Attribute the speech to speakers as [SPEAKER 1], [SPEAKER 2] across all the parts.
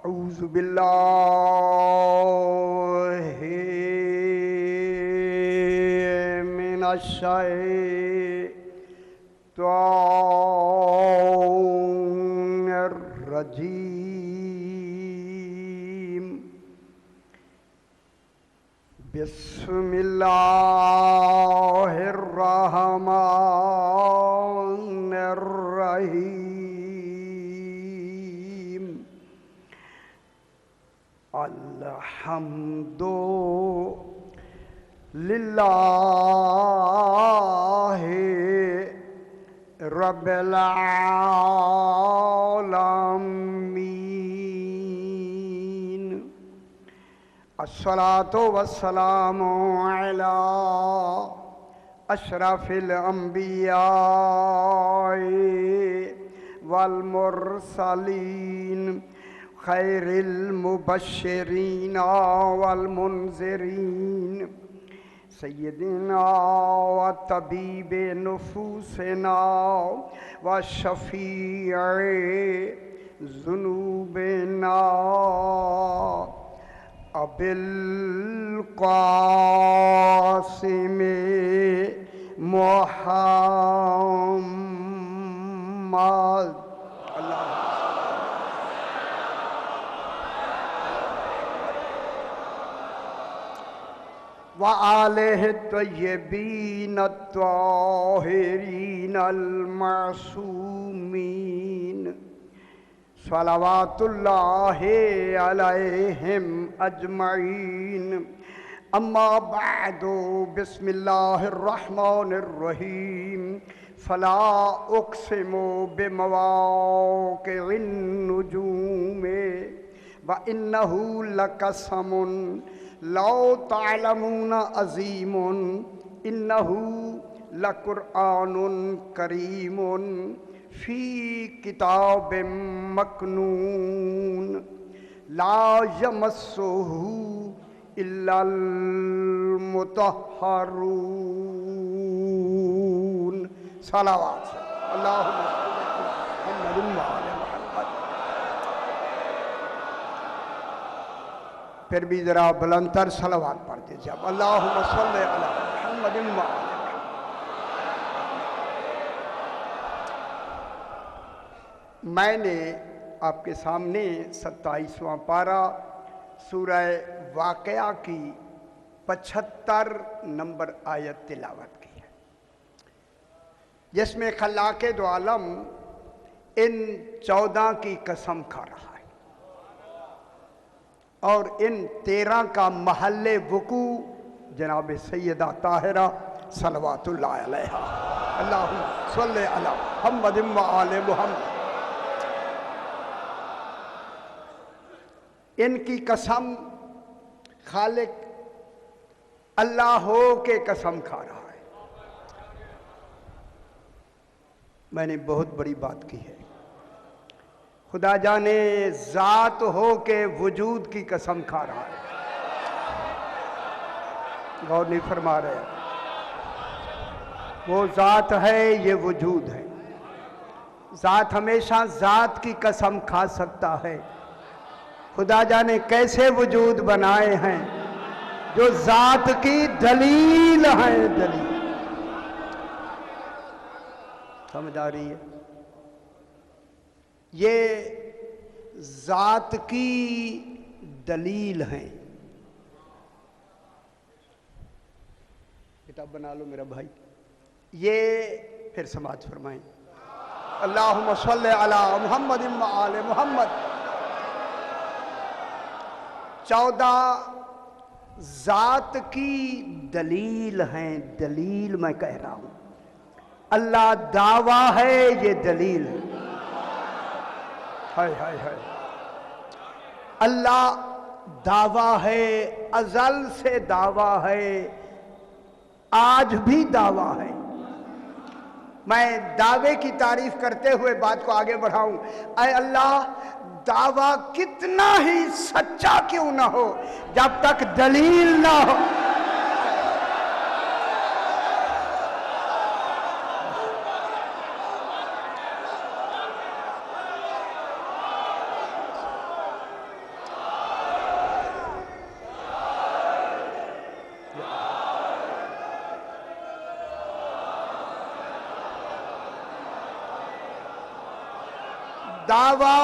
[SPEAKER 1] अऊज़ु बिल्लाहि मिनश्शैतानिर्रजीम। बिस्मिल्लाहिर्रहमानिर्रहीम। अल्हम्दु लिल्लाहि रब्बिल आलमीन। अस्सलातु वस्सलामु अला अशरफिल अंबिया वल मुरसलीन खैरिल मुबश्शिरीन वल मुनज़िरीन सय्यदिना व तबीबे नुफूसिना व शफ़ीए ज़ुनूबिना अबिल क़ासिम मुहम्मद व आलिहि तय्यबीन अत्ताहिरीन अल-मासूमीन सलवातुल्लाहि अलैहिम अजमईन। अम्मा बअदु बिस्मिल्लाहिर्रहमानिर्रहीम। फला उक़्सिमु बिमवाक़िअन नुजूम व इन्नहु लक़समुन लौ तअलमून अज़ीमुन इन्नहु लक़ुरआनुन करीमुन फ़ी किताबिम मकनून ला यमस्सुहु इल्लल मुतहहरून। सलावत अल्लाहुम्मा मुहम्मदिन व आले मुहम्मद। फिर भी जरा बुलंदतर सलावत पढ़ दीजिए आप। अल्लाहुम्मा सल्लि अला मुहम्मदिन व आले। मैंने आपके सामने 27वां पारा सूरह वाक़या की 75 नंबर आयत तिलावत की है, जिसमें खल्लाक़े दो आलम इन 14 की कसम खा रहा है और इन 13 का महल्ले वुकू जनाब सैयदा ताहिरा सलवातुल्लाह अलैहा अल्लाहुम्मा सल्लि अला मुहम्मदिन व आले मुहम्मद। इनकी कसम खालिक अल्लाह हो के कसम खा रहा है। मैंने बहुत बड़ी बात की है। खुदा जाने ज़ात हो के वजूद की कसम खा रहा है। गौर नहीं फरमा रहे। वो ज़ात है, ये वजूद है। ज़ात हमेशा ज़ात की कसम खा सकता है। खुदा जाने कैसे वजूद बनाए हैं जो ज़ात की दलील है। दलील समझ आ रही है? ये ज़ात की दलील है। किताब बना लो मेरा भाई। ये फिर समाज फरमाएं। अल्लाहुम्मा सल्लि अला मुहम्मदिन व आले मुहम्मद। 14 ज़ात की दलील हैं। दलील मैं कह रहा हूं। अल्लाह दावा है, ये दलील है। हाय हाय हाय। अल्लाह दावा है, अज़ल से दावा है, आज भी दावा है। मैं दावे की तारीफ करते हुए बात को आगे बढ़ाऊं। ऐ अल्लाह, दावा कितना ही सच्चा क्यों ना हो, जब तक दलील ना हो। दावा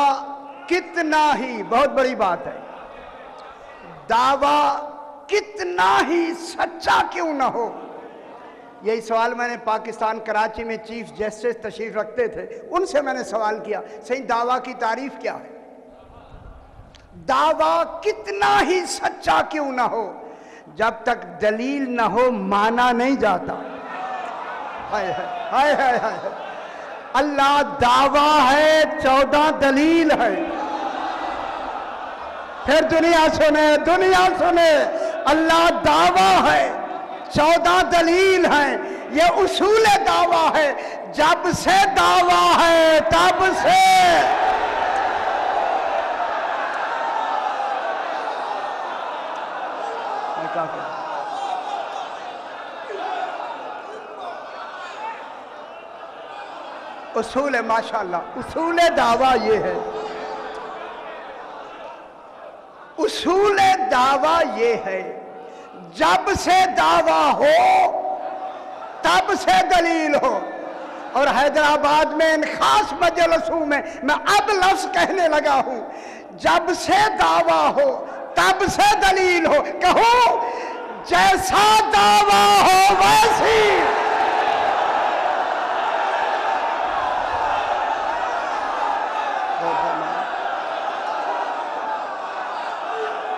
[SPEAKER 1] कितना ही, बहुत बड़ी बात है, दावा कितना ही सच्चा क्यों ना हो। यही सवाल मैंने पाकिस्तान कराची में चीफ जस्टिस तशरीफ रखते थे, उनसे मैंने सवाल किया, सही दावा की तारीफ क्या है? दावा कितना ही सच्चा क्यों ना हो, जब तक दलील ना हो माना नहीं जाता। हाय हाय हाय हाय, अल्लाह दावा है, 14 दलील है। फिर दुनिया सुने, दुनिया सुने, अल्लाह दावा है, 14 दलील हैं। ये उसूल दावा है, जब से दावा है तब से। उसूल माशाअल्लाह, उसूल दावा ये है, उसूल दावा ये है, जब से दावा हो तब से दलील हो। और हैदराबाद में इन खास मजलिसों में मैं अब लफ्ज कहने लगा हूं, जब से दावा हो तब से दलील हो। कहो जैसा दावा हो वैसी।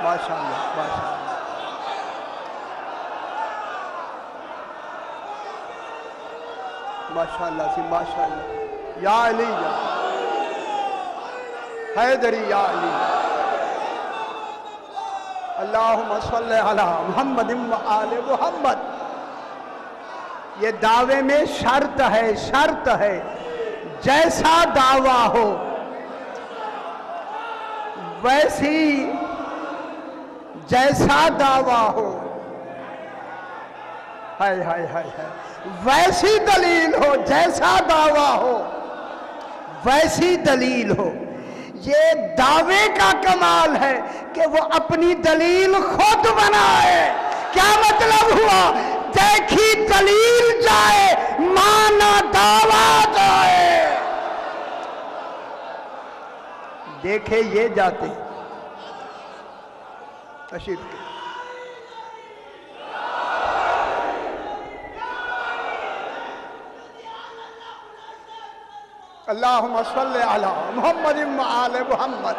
[SPEAKER 1] माशाअल्लाह माशाअल्लाह, माशाअल्लाह सी माशाअल्लाह। या अली या हैदरी या अली, अल्लाहुम्मा सल्ली अला मुहम्मद व आले मुहम्मद। ये दावे में शर्त है, शर्त है, जैसा दावा हो वैसी, जैसा दावा हो, हाय हाय हाय हाय, वैसी दलील हो, जैसा दावा हो वैसी दलील हो। ये दावे का कमाल है कि वो अपनी दलील खुद बनाए। क्या मतलब हुआ? देखी दलील जाए, माना दावा जाए। देखे ये जाते तशरीफ के। अल्लाहुम्मा सल्ली अला मुहम्मद व आले मुहम्मद।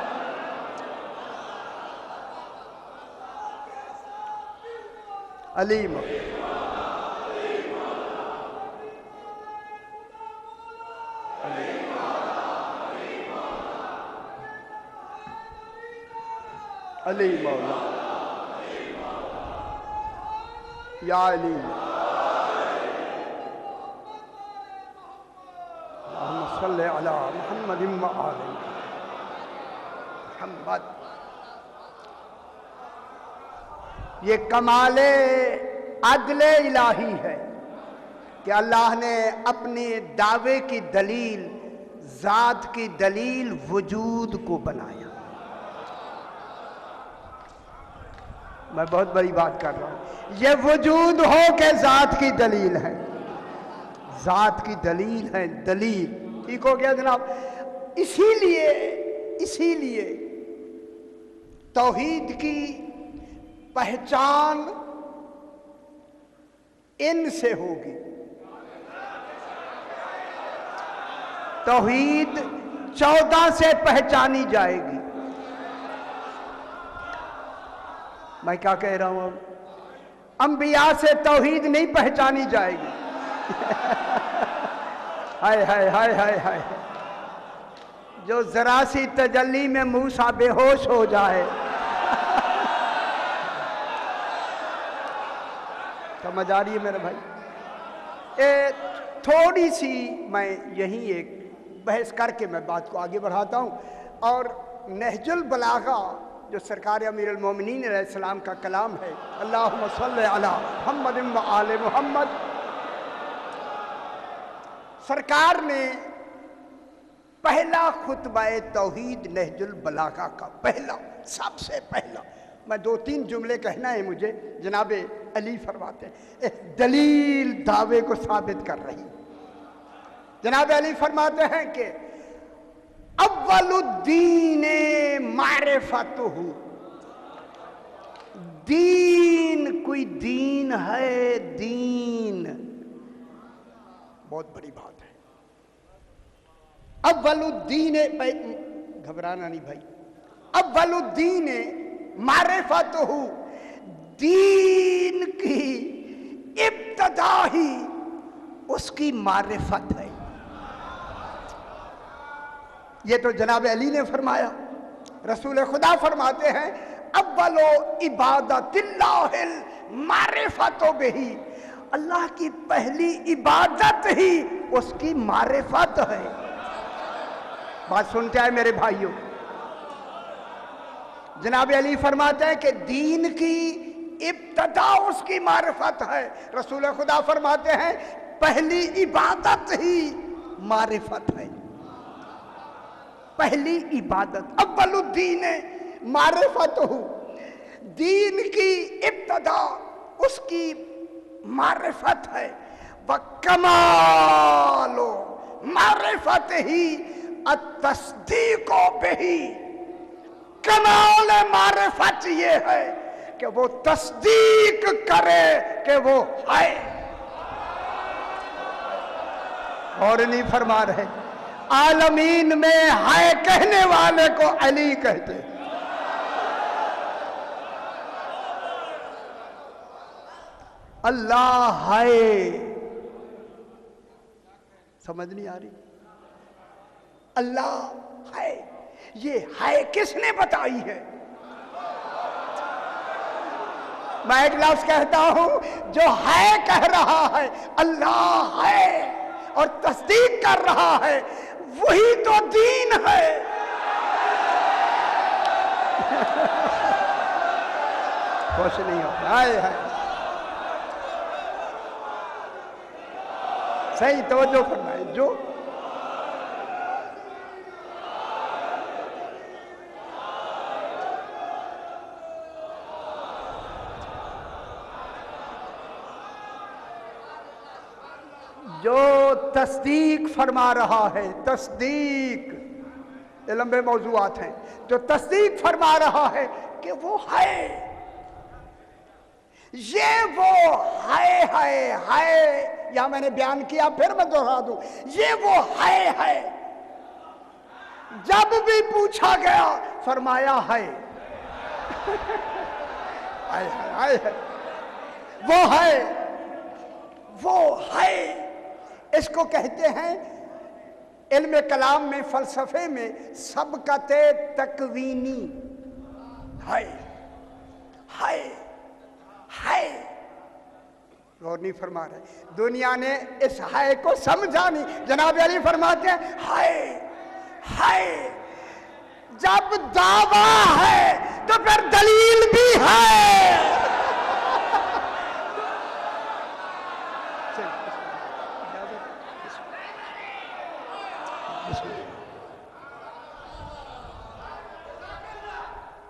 [SPEAKER 1] अलीम अली मौला या अली, सल्ले अला मुहम्मद व आले मुहम्मद। ये कमाले अदले इलाही है कि अल्लाह ने अपने दावे की दलील, जात की दलील, वजूद को बनाया। मैं बहुत बड़ी बात कर रहा हूं। ये वजूद हो के जात की दलील है, जात की दलील है, दलील। ठीक हो गया जनाब। इसीलिए इसीलिए तौहीद की पहचान इनसे होगी। तौहीद 14 से पहचानी जाएगी। मैं क्या कह रहा हूं? अब अंबिया से तौहीद नहीं पहचानी जाएगी। हाय हाय हाय हाय हाय, जो जरा सी तजल्ली में मूसा बेहोश हो जाए। समझ आ रही है मेरे भाई? थोड़ी सी मैं यहीं एक बहस करके मैं बात को आगे बढ़ाता हूं। और नहजुल बलागा जो सरकार अमीरुल मोमिनीन अलैहिस्सलाम का कलाम है, अल्लाहुम्मा सल्ली अला मुहम्मद व आले मुहम्मद। सरकार ने पहला खुतबा तौहीद नहजुल बलागा का पहला, सबसे पहला, मैं 2-3 जुमले कहना है मुझे, जनाब अली फरमाते हैं, दलील दावे को साबित कर रही। जनाब अली फरमाते हैं कि अव्वलुद्दीन मारिफतहु, दीन, कोई दीन है, दीन बहुत बड़ी बात है। अव्वलुद्दीन, घबराना नहीं भाई, अव्वलुद्दीन मारिफतहु, दीन की इब्तदा ही उसकी मारिफत है। ये तो जनाब अली ने फरमाया। रसूल खुदा फरमाते हैं अव्वलो इबादतिल्लाहिल मारिफतो बिही, अल्लाह की पहली इबादत ही उसकी मारिफत है। बात सुनते हैं मेरे भाइयों, जनाब अली फरमाते हैं कि दीन की इब्तदा उसकी मारिफत है। रसूल खुदा फरमाते हैं पहली इबादत ही मारिफत है, पहली इबादत। अव्वलुद्दीन मारिफतहु, दीन की इब्तदा उसकी मारिफत है। व कमालो मारिफत ही अतस्दीको बिही, कमाल मारिफत ये है कि वो तस्दीक करे कि वो है। और नहीं फरमा रहे, आलमीन में है कहने वाले को अली कहते हैं। अल्लाह है, समझ नहीं आ रही? अल्लाह है, ये है किसने बताई है? मैं एक लफ्ज कहता हूं, जो है कह रहा है अल्लाह है और तस्दीक कर रहा है, वही तो दीन है। कुछ नहीं होता है। सही तवज्जो फरमाए। जो तस्दीक फरमा रहा है, तस्दीक ये लंबे मौजूआत हैं, जो तस्दीक फरमा रहा है कि वो है, ये वो है। या मैंने बयान किया, फिर मैं दोहरा दूं, ये वो है। जब भी पूछा गया फरमाया है। वो है। इसको कहते हैं इल्म कलाम में, फलसफे में सबकते तकवीनी। है गौर नहीं फरमा रहे। दुनिया ने इस है को समझा नहीं। जनाब अली फरमाते हैं है। जब दावा है तो फिर दलील भी है।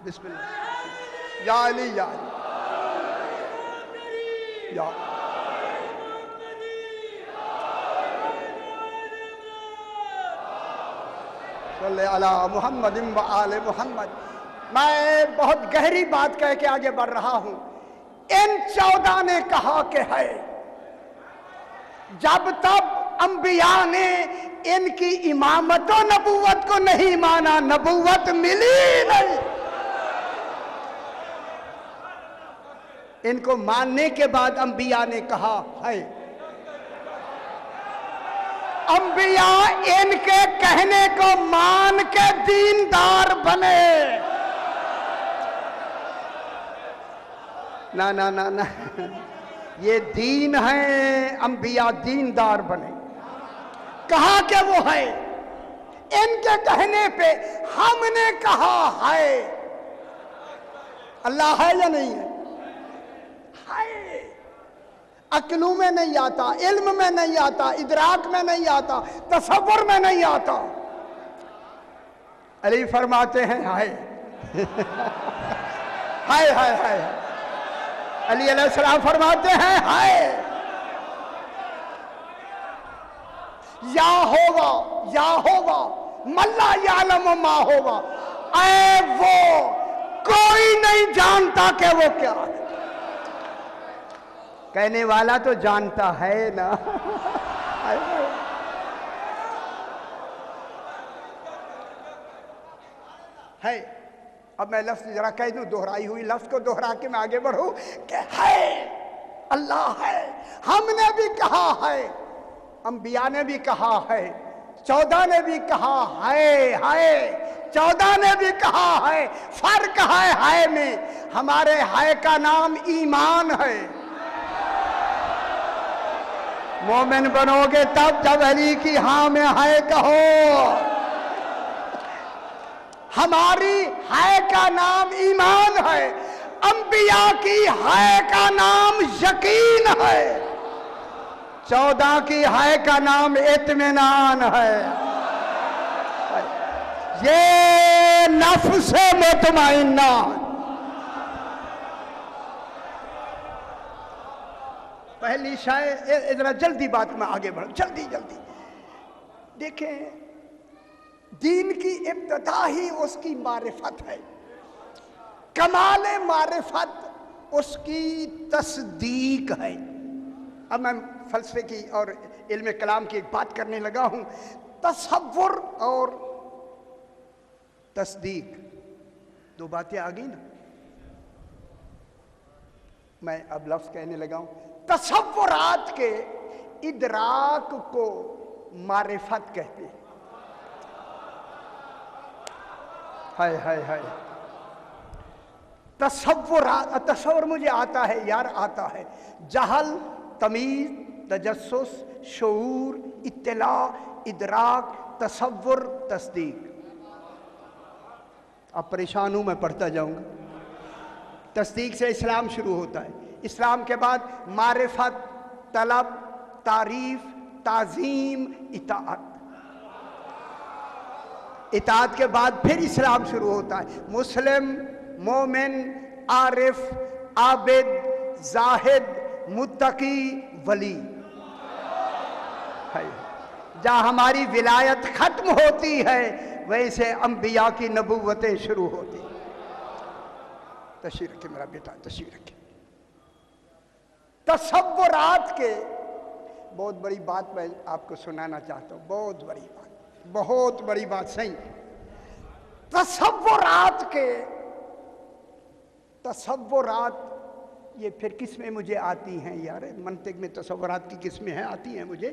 [SPEAKER 1] बिस्मिल्लाह। या अली या सल्ले अला मुहम्मद व आले मुहम्मद। मैं बहुत गहरी बात कह के आगे बढ़ रहा हूं। इन 14 ने कहा कि है। जब तब अंबिया ने इनकी इमामत और नबूवत को नहीं माना, नबूवत मिली नहीं। इनको मानने के बाद अंबिया ने कहा है। अंबिया इनके कहने को मान के दीनदार बने। ना ना ना ना, ये दीन है, अंबिया दीनदार बने। कहा कि वो है, इनके कहने पे हमने कहा है। अल्लाह है या नहीं है? अक्लू में नहीं आता, इल्म में नहीं आता, इदराक में नहीं आता, तसव्वुर में नहीं आता। अली फरमाते हैं हाय हाय हाय हाय। अली अलैहिस्सलाम फरमाते हैं हाय। या होगा मल्ला यालम मा होगा, ऐ वो कोई नहीं जानता कि वो क्या है। कहने वाला तो जानता है ना। है। अब मैं लफ्ज जरा कह दूं, दोहराई हुई लफ्ज को दोहरा के मैं आगे बढ़ूं कि है, अल्लाह है। हमने भी कहा है, अंबिया ने भी कहा है, 14 ने भी कहा है, 14 ने भी कहा है। फर्क है में, हमारे है का नाम ईमान है। मोमिन बनोगे तब जब अली की हाँ में है कहो। हमारी है का नाम ईमान है, अंबिया की है का नाम यकीन है, 14 की है का नाम इत्मीनान है। ये नफ्स मुतमइन्ना। पहली शायद इतना जल्दी बात में आगे बढ़ो, जल्दी जल्दी देखें। दीन की इब्तिदा ही उसकी मारिफत है, कमाले मारिफत उसकी तस्दीक है। अब मैं फलसफे की और इल्म कलाम की एक बात करने लगा हूं। तसव्वुर और तस्दीक दो बातें आ गई ना। मैं अब लफ्ज कहने लगा हूं, तसव्वुरात के इदराक को मारिफत कहते हैं। हाय हाय हाय। तसव्वुर मुझे आता है यार, आता है। जहल, तमीज, तजस्सुस, शऊर, इत्तिला, इदराक, तसव्वुर, तस्दीक। अब परेशान हूं, मैं पढ़ता जाऊंगा। तस्दीक से इस्लाम शुरू होता है, इस्लाम के बाद मारिफत, तलब, तारीफ, ताजीम, इताअत। इताअत के बाद फिर इस्लाम शुरू होता है। मुस्लिम, मोमिन, आरिफ, आबिद, जाहिद, मुत्तकी, वली। जहां हमारी विलायत खत्म होती है वैसे अंबिया की नबूवतें शुरू होती। तशरीह रखे मेरा बेटा, तशरीह रखे। तसव्वुरात के बहुत बड़ी बात मैं आपको सुनाना चाहता हूं, बहुत बड़ी बात, बहुत बड़ी बात। सही, तसव्वुरात के, तसव्वुरात ये फिर किस्में मुझे आती हैं यार, मंतिक में तसव्वुरात की किस्में हैं, आती हैं मुझे।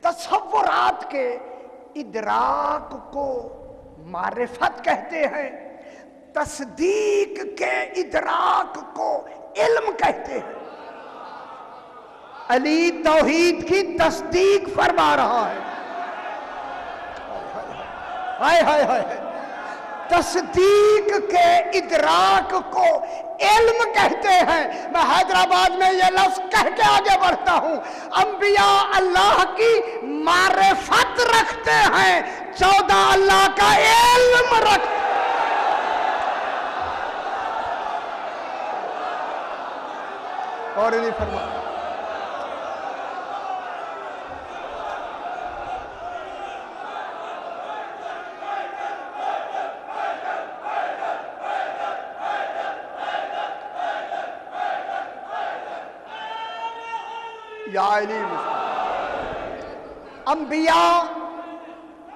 [SPEAKER 1] तसव्वुरात के इदराक को मारिफत कहते हैं, तस्दीक के इदराक को इल्म कहते हैं। अली तौहीद की तस्दीक फरमा रहा है। हाय हाय हाय। तस्दीक के इदराक को इल्म कहते हैं। मैं हैदराबाद में ये लफ्ज कह के आगे बढ़ता हूं। अंबिया अल्लाह की मारिफत रखते हैं, 14 अल्लाह का इल्म रखते हैं। और नहीं फरमा। या अंबिया,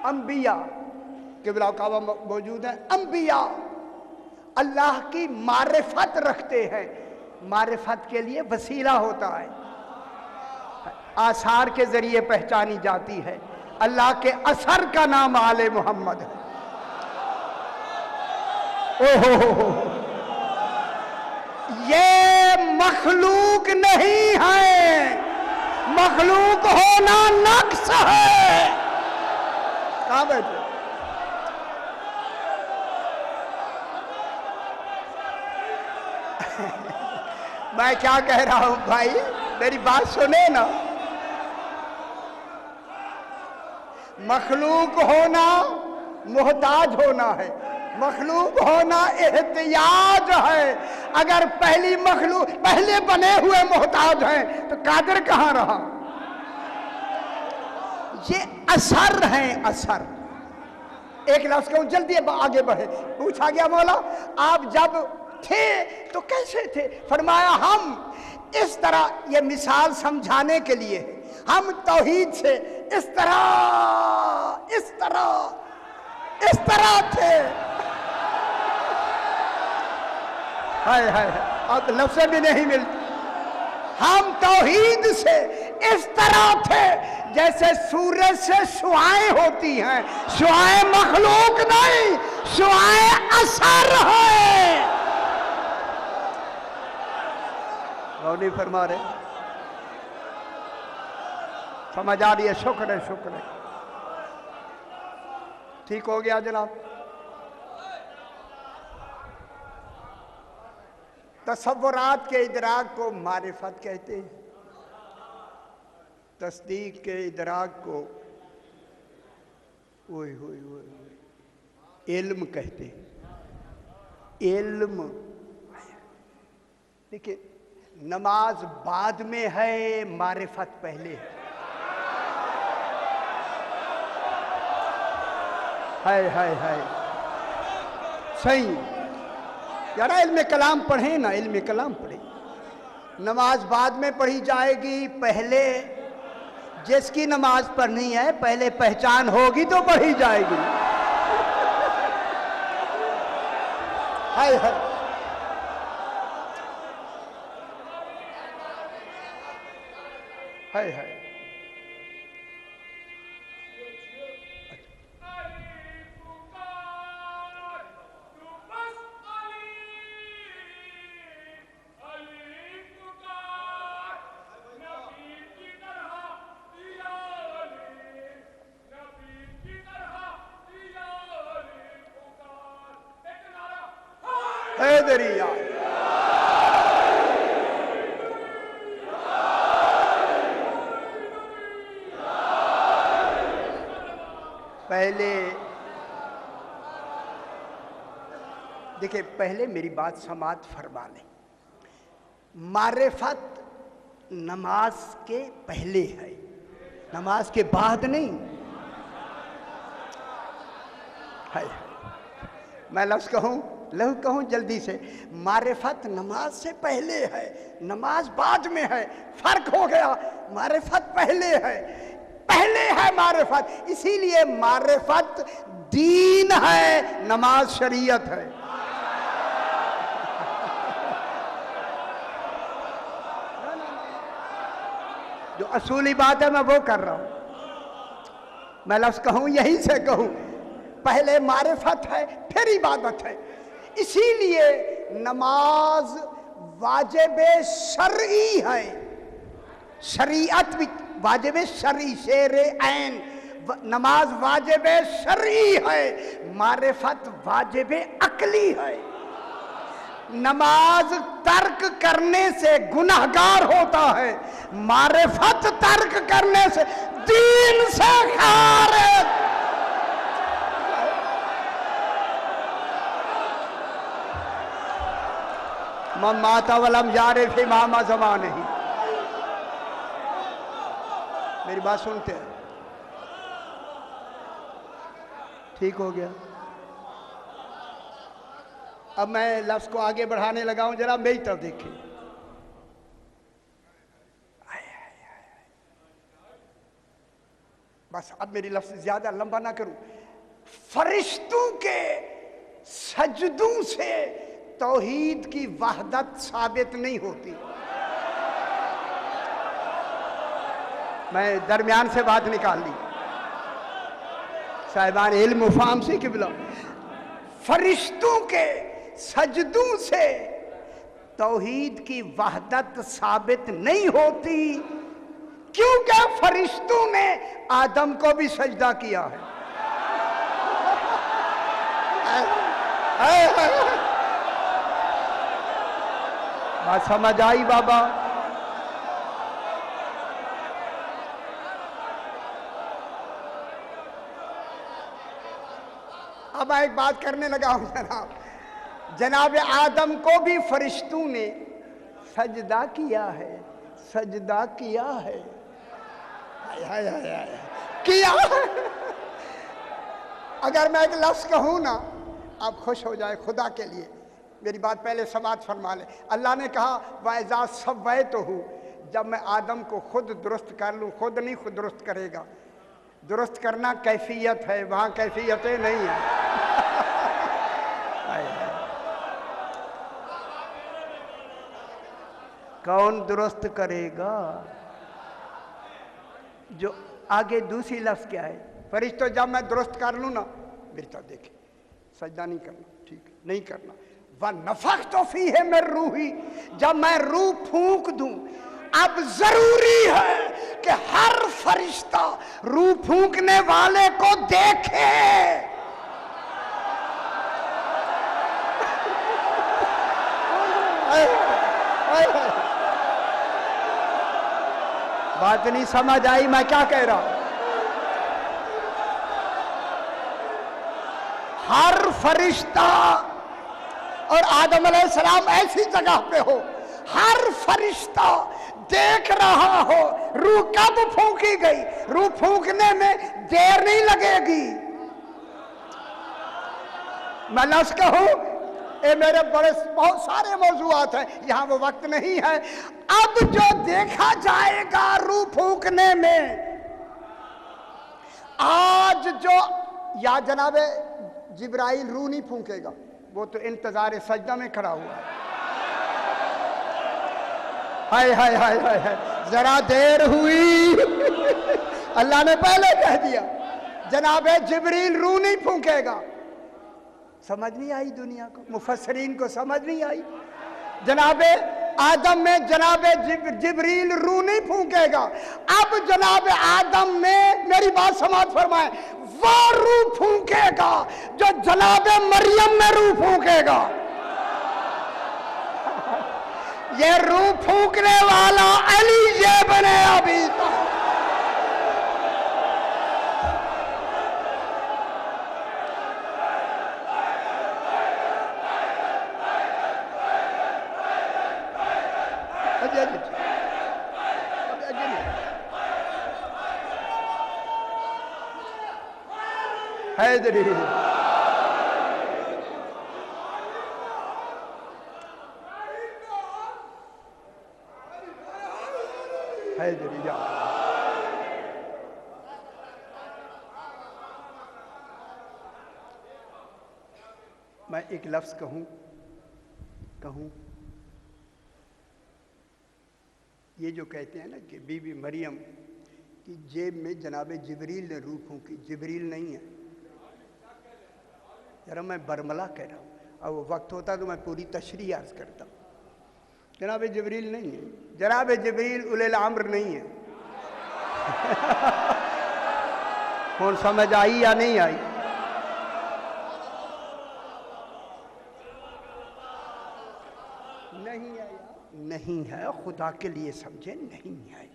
[SPEAKER 1] अंबिया किबला काबा मौजूद है। अंबिया अल्लाह की मारिफत रखते हैं। मारिफत के लिए वसीला होता है, आसार के जरिए पहचानी जाती है। अल्लाह के असर का नाम आले मोहम्मद है। ओहो, ये मखलूक नहीं है, मखलूक होना नक्स है। कहां बैठे? मैं क्या कह रहा हूं भाई, मेरी बात सुने ना। मखलूक होना मोहताज होना है, मखलूक होना एहतियाज है। अगर पहली मखलूक, पहले बने हुए मोहताज हैं तो कादिर कहां रहा? ये असर है, असर। एक लफ्ज कहूं, जल्दी आगे बढ़े। पूछा गया मौला आप जब थे तो कैसे थे? फरमाया हम इस तरह, ये मिसाल समझाने के लिए, हम तौहीद से इस तरह थे। हाय हाय, अब लफ्ज़ भी नहीं मिलती। हम तौहीद से इस तरह थे जैसे सूरज से शुआएं होती हैं। शुआएं मखलूक नहीं, शुआएं असर है। नहीं फरमा रहे, समझ आ रही है? शुक्र है, शुक्र है। ठीक हो गया जनाब। तसव्वुरात के इदराक को मारिफत कहते हैं, तस्दीक के इदराक को इल्म कहते हैं। इल्म देखिए, नमाज बाद में है, मारिफत पहले है। हाय हाय हाय, सही यार। इल्म कलाम पढ़े ना, इल्म कलाम पढ़े। नमाज बाद में पढ़ी जाएगी, पहले जिसकी नमाज पढ़नी है पहले पहचान होगी तो पढ़ी जाएगी। हाय हाय, हाय हाय। हैदरिया पहले देखिए, पहले मेरी बात समात फरमा लें। मारिफत नमाज के पहले है, नमाज के बाद नहीं है। मैं लफ्ज़ कहूँ जल्दी से, मारिफत नमाज से पहले है, नमाज बाद में है। फर्क हो गया, मारिफत पहले है मारिफत। इसीलिए मारिफत दीन है, नमाज शरीयत है। जो असूली बात है मैं वो कर रहा हूं। मैं लफ्ज़ कहूं, यहीं से कहूं, पहले मारिफत है फिर इबादत है। इसीलिए नमाज वाजिब शरई है, शरीयत भी वाजिब शरई, शेर ऐन। नमाज वाजिब शरई है, मारिफत वाजिब अकली है। नमाज तर्क करने से गुनहगार होता है, मारिफत तर्क करने से दीन से खारिज। माता वलम यारे फी मामा ज़माने ही। मेरी बात सुनते हैं? ठीक हो गया। अब मैं लफ्ज़ को आगे बढ़ाने लगा हूं, जरा मेरी तरफ देखिए। बस अब मेरी लफ्ज़ ज्यादा लंबा ना करूं। फरिश्तों के सजदों से तौहीद की वहदत साबित नहीं होती। मैं दरमियान से बात निकाल ली, साहिबान इल्म फाम से किबला। फरिश्तों के सजदों से तौहीद की वहदत साबित नहीं होती, क्योंकि फरिश्तों ने आदम को भी सजदा किया है। बात समझ आई बाबा? अब मैं एक बात करने लगा हूं जनाब आदम को भी फरिश्तों ने सजदा किया है, सजदा किया है। हाय हाय हाय किया है। अगर मैं एक लफ्ज कहूँ ना, आप खुश हो जाए खुदा के लिए, मेरी बात पहले समाज फरमा ले। अल्लाह ने कहा वाइजा सब वह तो हूँ, जब मैं आदम को खुद दुरुस्त कर लूँ, खुद नहीं खुद दुरुस्त करेगा। दुरुस्त करना कैफियत है, वहाँ कैफियतें नहीं है। कौन दुरुस्त करेगा? जो आगे दूसरी लफ्ज क्या है? फरिश्तों जब मैं दुरुस्त कर लूँ ना, मेरी तरफ देखे, सजदा नहीं करना, ठीक है, नहीं करना। वह नफख तो फी है मेरी रूही, जब मैं रूह फूंक दूं, अब जरूरी है कि हर फरिश्ता रूह फूंकने वाले को देखे। बात नहीं समझ आई मैं क्या कह रहा हूं? हर फरिश्ता, और आदम अलैहिस्सलाम ऐसी जगह पे हो, हर फरिश्ता देख रहा हो रूह कब फूंकी गई। रूह फूंकने में देर नहीं लगेगी। मैं लफ्ज़ कहूं, ये मेरे बड़े बहुत सारे मौजूआत हैं, यहाँ वो वक्त नहीं है। अब जो देखा जाएगा रूह फूंकने में, आज जो, या जनाबे जिब्राइल रूह नहीं फूंकेगा, वो तो इंतजार सजदा में खड़ा हुआ है। हाय हाय हाय हाय हाय, जरा देर हुई। अल्लाह ने पहले कह दिया जनाबे जिब्रील रूह नहीं फूंकेगा। समझ नहीं आई दुनिया को, मुफस्सरीन को समझ नहीं आई। जनाबे आदम में जनाबे जिब्रील रूह नहीं फूंकेगा। अब जनाबे आदम में, मेरी बात समाज फरमाए, वो रूह फूंकेगा जो जनाबे मरियम में रूह फूंकेगा। ये रूह फूंकने वाला अली ये बने अभी तक। हैदरी हैदरी जा। मैं एक लफ्ज कहूं, ये जो कहते हैं ना कि बीबी मरियम की जेब में जनाबे जिब्रील ने रूह फूंकी, जिब्रील नहीं है। जरा मैं बरमला कह रहा हूँ, अब वो वक्त होता तो मैं पूरी तशरीह अर्ज करता हूँ। जनाबे जिब्रील नहीं है, जनाबे जिब्रील उलिल अम्र नहीं है। कौन समझ आई या नहीं आई? नहीं आया, नहीं है, खुदा के लिए समझे, नहीं है।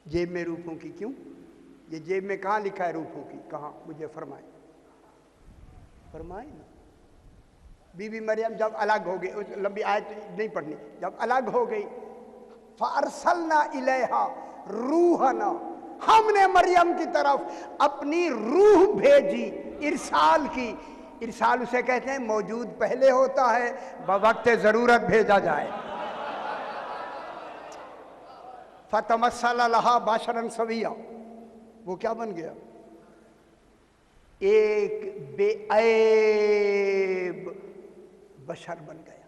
[SPEAKER 1] जेब में रूपों की क्यों? ये जेब में कहाँ लिखा है रूपों की? कहाँ? मुझे फरमाए ना। बीबी मरियम जब अलग हो गई, लंबी आयत नहीं पढ़नी, जब अलग हो गई, फारसलना इलैहा रूहना, हमने मरियम की तरफ अपनी रूह भेजी, इरसाल की। इरसाल उसे कहते हैं मौजूद पहले होता है, बवक्त ज़रूरत भेजा जाए। फतमस्सल लहा बशरन सविया, वो क्या बन गया? एक बेऐब बशर बन गया।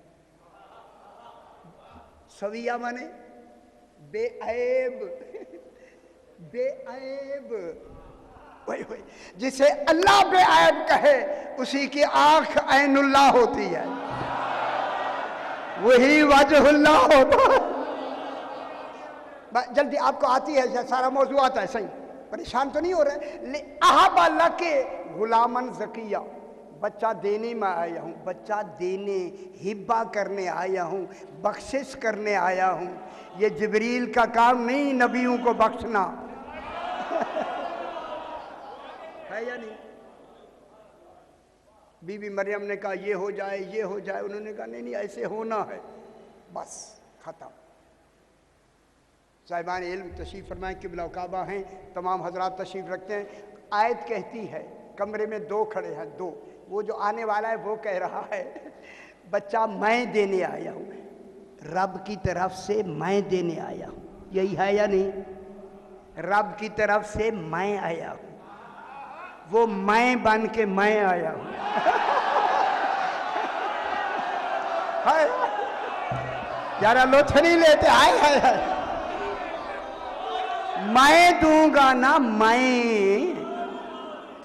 [SPEAKER 1] सविया माने बेऐब, बेऐब। वही जिसे अल्लाह बेऐब कहे, उसी की आंख ऐनुल्लाह होती है, वही वजहुल्लाह होता है। जल्दी आपको आती है, सारा मौजू आता है, सही, परेशान तो नहीं हो रहे। अहबा के गुलामन ज़किया, बच्चा देने में आया हूँ, बच्चा देने, हिब्बा करने आया हूँ, बख्शिश करने आया हूँ। ये जिब्रील का काम नहीं नबियों को बख्शना। है या नहीं? बीबी मरियम ने कहा ये हो जाए, ये हो जाए, उन्होंने कहा नहीं ऐसे होना है, बस खत्म। साहिबान इल्म तशरीफ़ फरमाएं, क़िबला काबा हैं, तमाम हजरात तशरीफ़ रखते हैं। आयत कहती है कमरे में दो खड़े हैं, दो। वो जो आने वाला है वो कह रहा है बच्चा मैं देने आया हूं, रब की तरफ से मैं देने आया हूं। यही है या नहीं? रब की तरफ से मैं आया हूं, वो मैं बन के मैं आया हूं। हाय यारा लोथ नहीं लेते। हाय हाय हाय, मैं दूंगा ना मैं।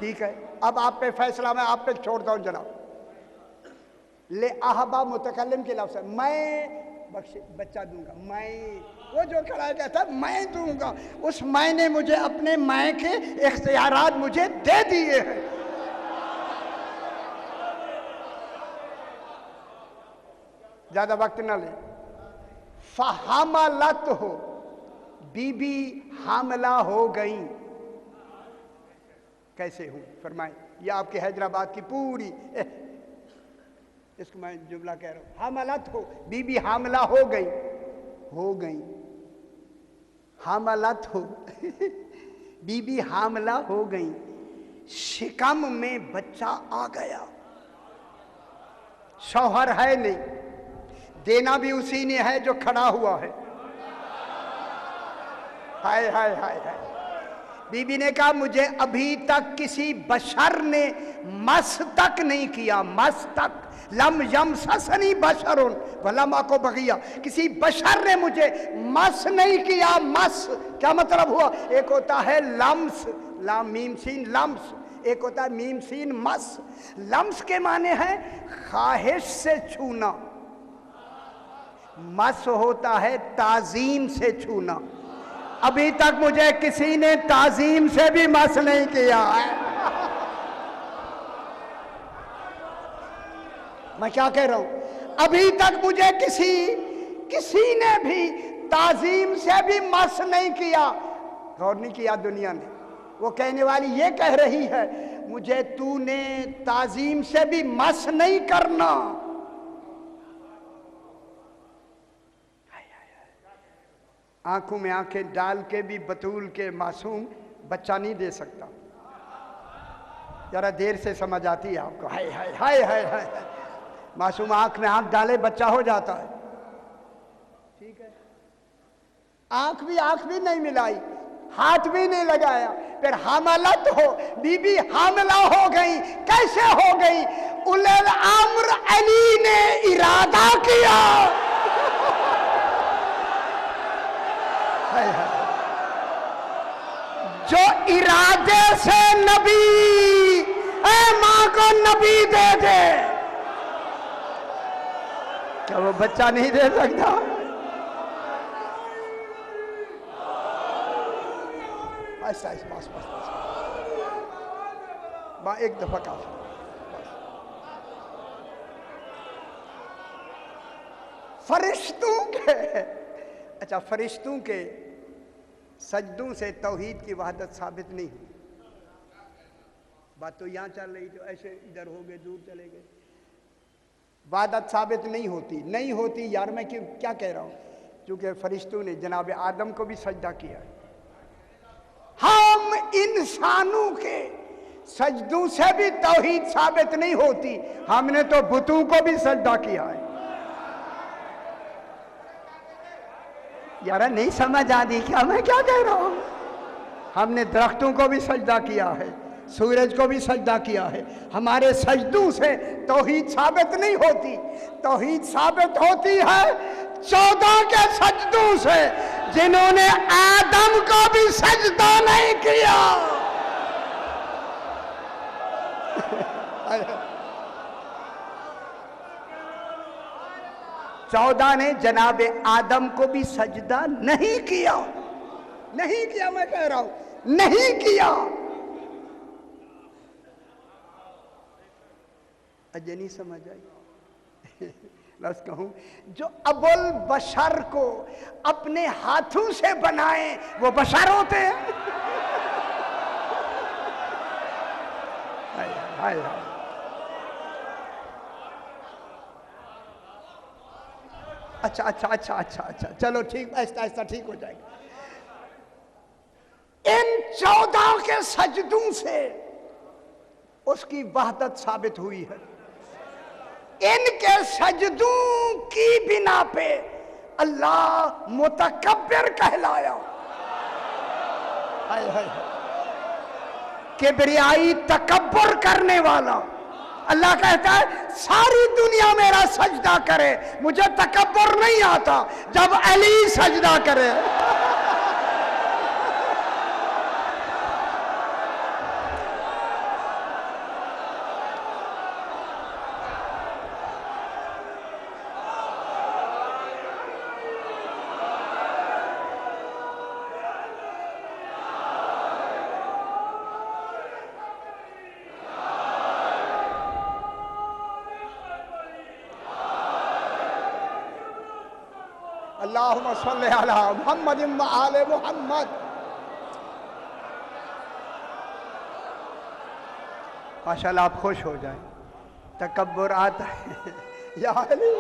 [SPEAKER 1] ठीक है, अब आप पे फैसला मैं आप पे छोड़ता हूं जनाब। ले आहबा मुतकल्लिम के लफ्ज़ है, मैं बच्चा दूंगा, मैं। वो जो खड़ा है कहता मैं दूंगा, उस मैं ने मुझे अपने मैं के इख्तियारात मुझे दे दिए हैं। ज्यादा वक्त ना ले। फहामलत हो, बीबी हामला हो गई। कैसे हूं फरमाए? यह आपके हैदराबाद की पूरी, इसको मैं जुमला कह रहा हूं। हामलत हो, बीबी हामला हो गई, हो गई। हामलत हो बीबी हामला हो गई, शिकम में बच्चा आ गया। शौहर है नहीं, देना भी उसी ने है जो खड़ा हुआ है। हाय हाय हाय हाय। बीबी ने कहा मुझे अभी तक किसी बशर ने मस तक नहीं किया, मस तक। लम यम ससनी बशरुन वलमा को बगिया, किसी बशर ने मुझे मस नहीं किया। मस क्या मतलब हुआ? एक होता है लम्स, लाम मीम सीन लम्स, एक होता है मीम सीन मस। लम्स के माने हैं ख्वाहिश से छूना, मस होता है ताजीम से छूना। अभी तक मुझे किसी ने ताजीम से भी मस नहीं किया है। मैं क्या कह रहा हूं? अभी तक मुझे किसी ने भी ताजीम से भी मस नहीं किया। गौर नहीं किया दुनिया ने। वो कहने वाली ये कह रही है मुझे तूने ताजीम से भी मस नहीं करना। आंखों में आंखें डाल के भी बतूल के मासूम बच्चा नहीं दे सकता। जरा देर से समझ आती है आपको। हाय हाय हाय हाय हाय। मासूम आंख में आंख डाले बच्चा हो जाता है। ठीक है, आंख भी नहीं मिलाई, हाथ भी नहीं लगाया, फिर हामलत हो, बीबी हामला हो गई। कैसे हो गई? उलल अम्र अली ने इरादा किया। जो इरादे से नबी, ए मां को नबी दे दे, क्या वो बच्चा नहीं दे सकता? ऐसा बस बस बस बस एक दफा काफी। फरिश्तों के, अच्छा फरिश्तों के सजदों से तौहीद की वहदत साबित नहीं हुई। बात तो यहां चल रही, तो ऐसे इधर हो गए, दूर चले गए। वहदत साबित नहीं होती यार। मैं क्या कह रहा हूं? क्योंकि फरिश्तों ने जनाब आदम को भी सजदा किया है। हम इंसानों के सजदों से भी तौहीद साबित नहीं होती। हमने तो बुतों को भी सजदा किया है। यार नहीं समझ आती क्या मैं क्या कह रहा हूं? हमने दरख्तों को भी सजदा किया है, सूरज को भी सजदा किया है। हमारे सजदों से तौहीद साबित नहीं होती। तौहीद साबित होती है 14 के सजदों से, जिन्होंने आदम को भी सजदा नहीं किया। 14 ने जनाब आदम को भी सजदा नहीं किया। नहीं किया, मैं कह रहा हूं नहीं किया। अजय नहीं समझ आई? बस कहूं, जो अबुल बशर को अपने हाथों से बनाए वो बशर होते हैं। हाय हाय हाय। अच्छा, चलो ठीक, ऐसा ठीक हो जाएगा। इन 14 के सजदों से उसकी वहदत साबित हुई है। इनके सजदों की बिना पे अल्लाह मुतकब्बिर कहलाया। हाय हाय, किबरियाई तकब्बुर करने वाला। अल्लाह कहता है सारी दुनिया मेरा सजदा करे, मुझे तकब्बुर नहीं आता जब अली सजदा करे। अल्लाहुम्मा सल्ली अला मुहम्मद व आले मुहम्मद। माशाल्लाह, आप खुश हो जाएं, तकब्बुर आता है या अली।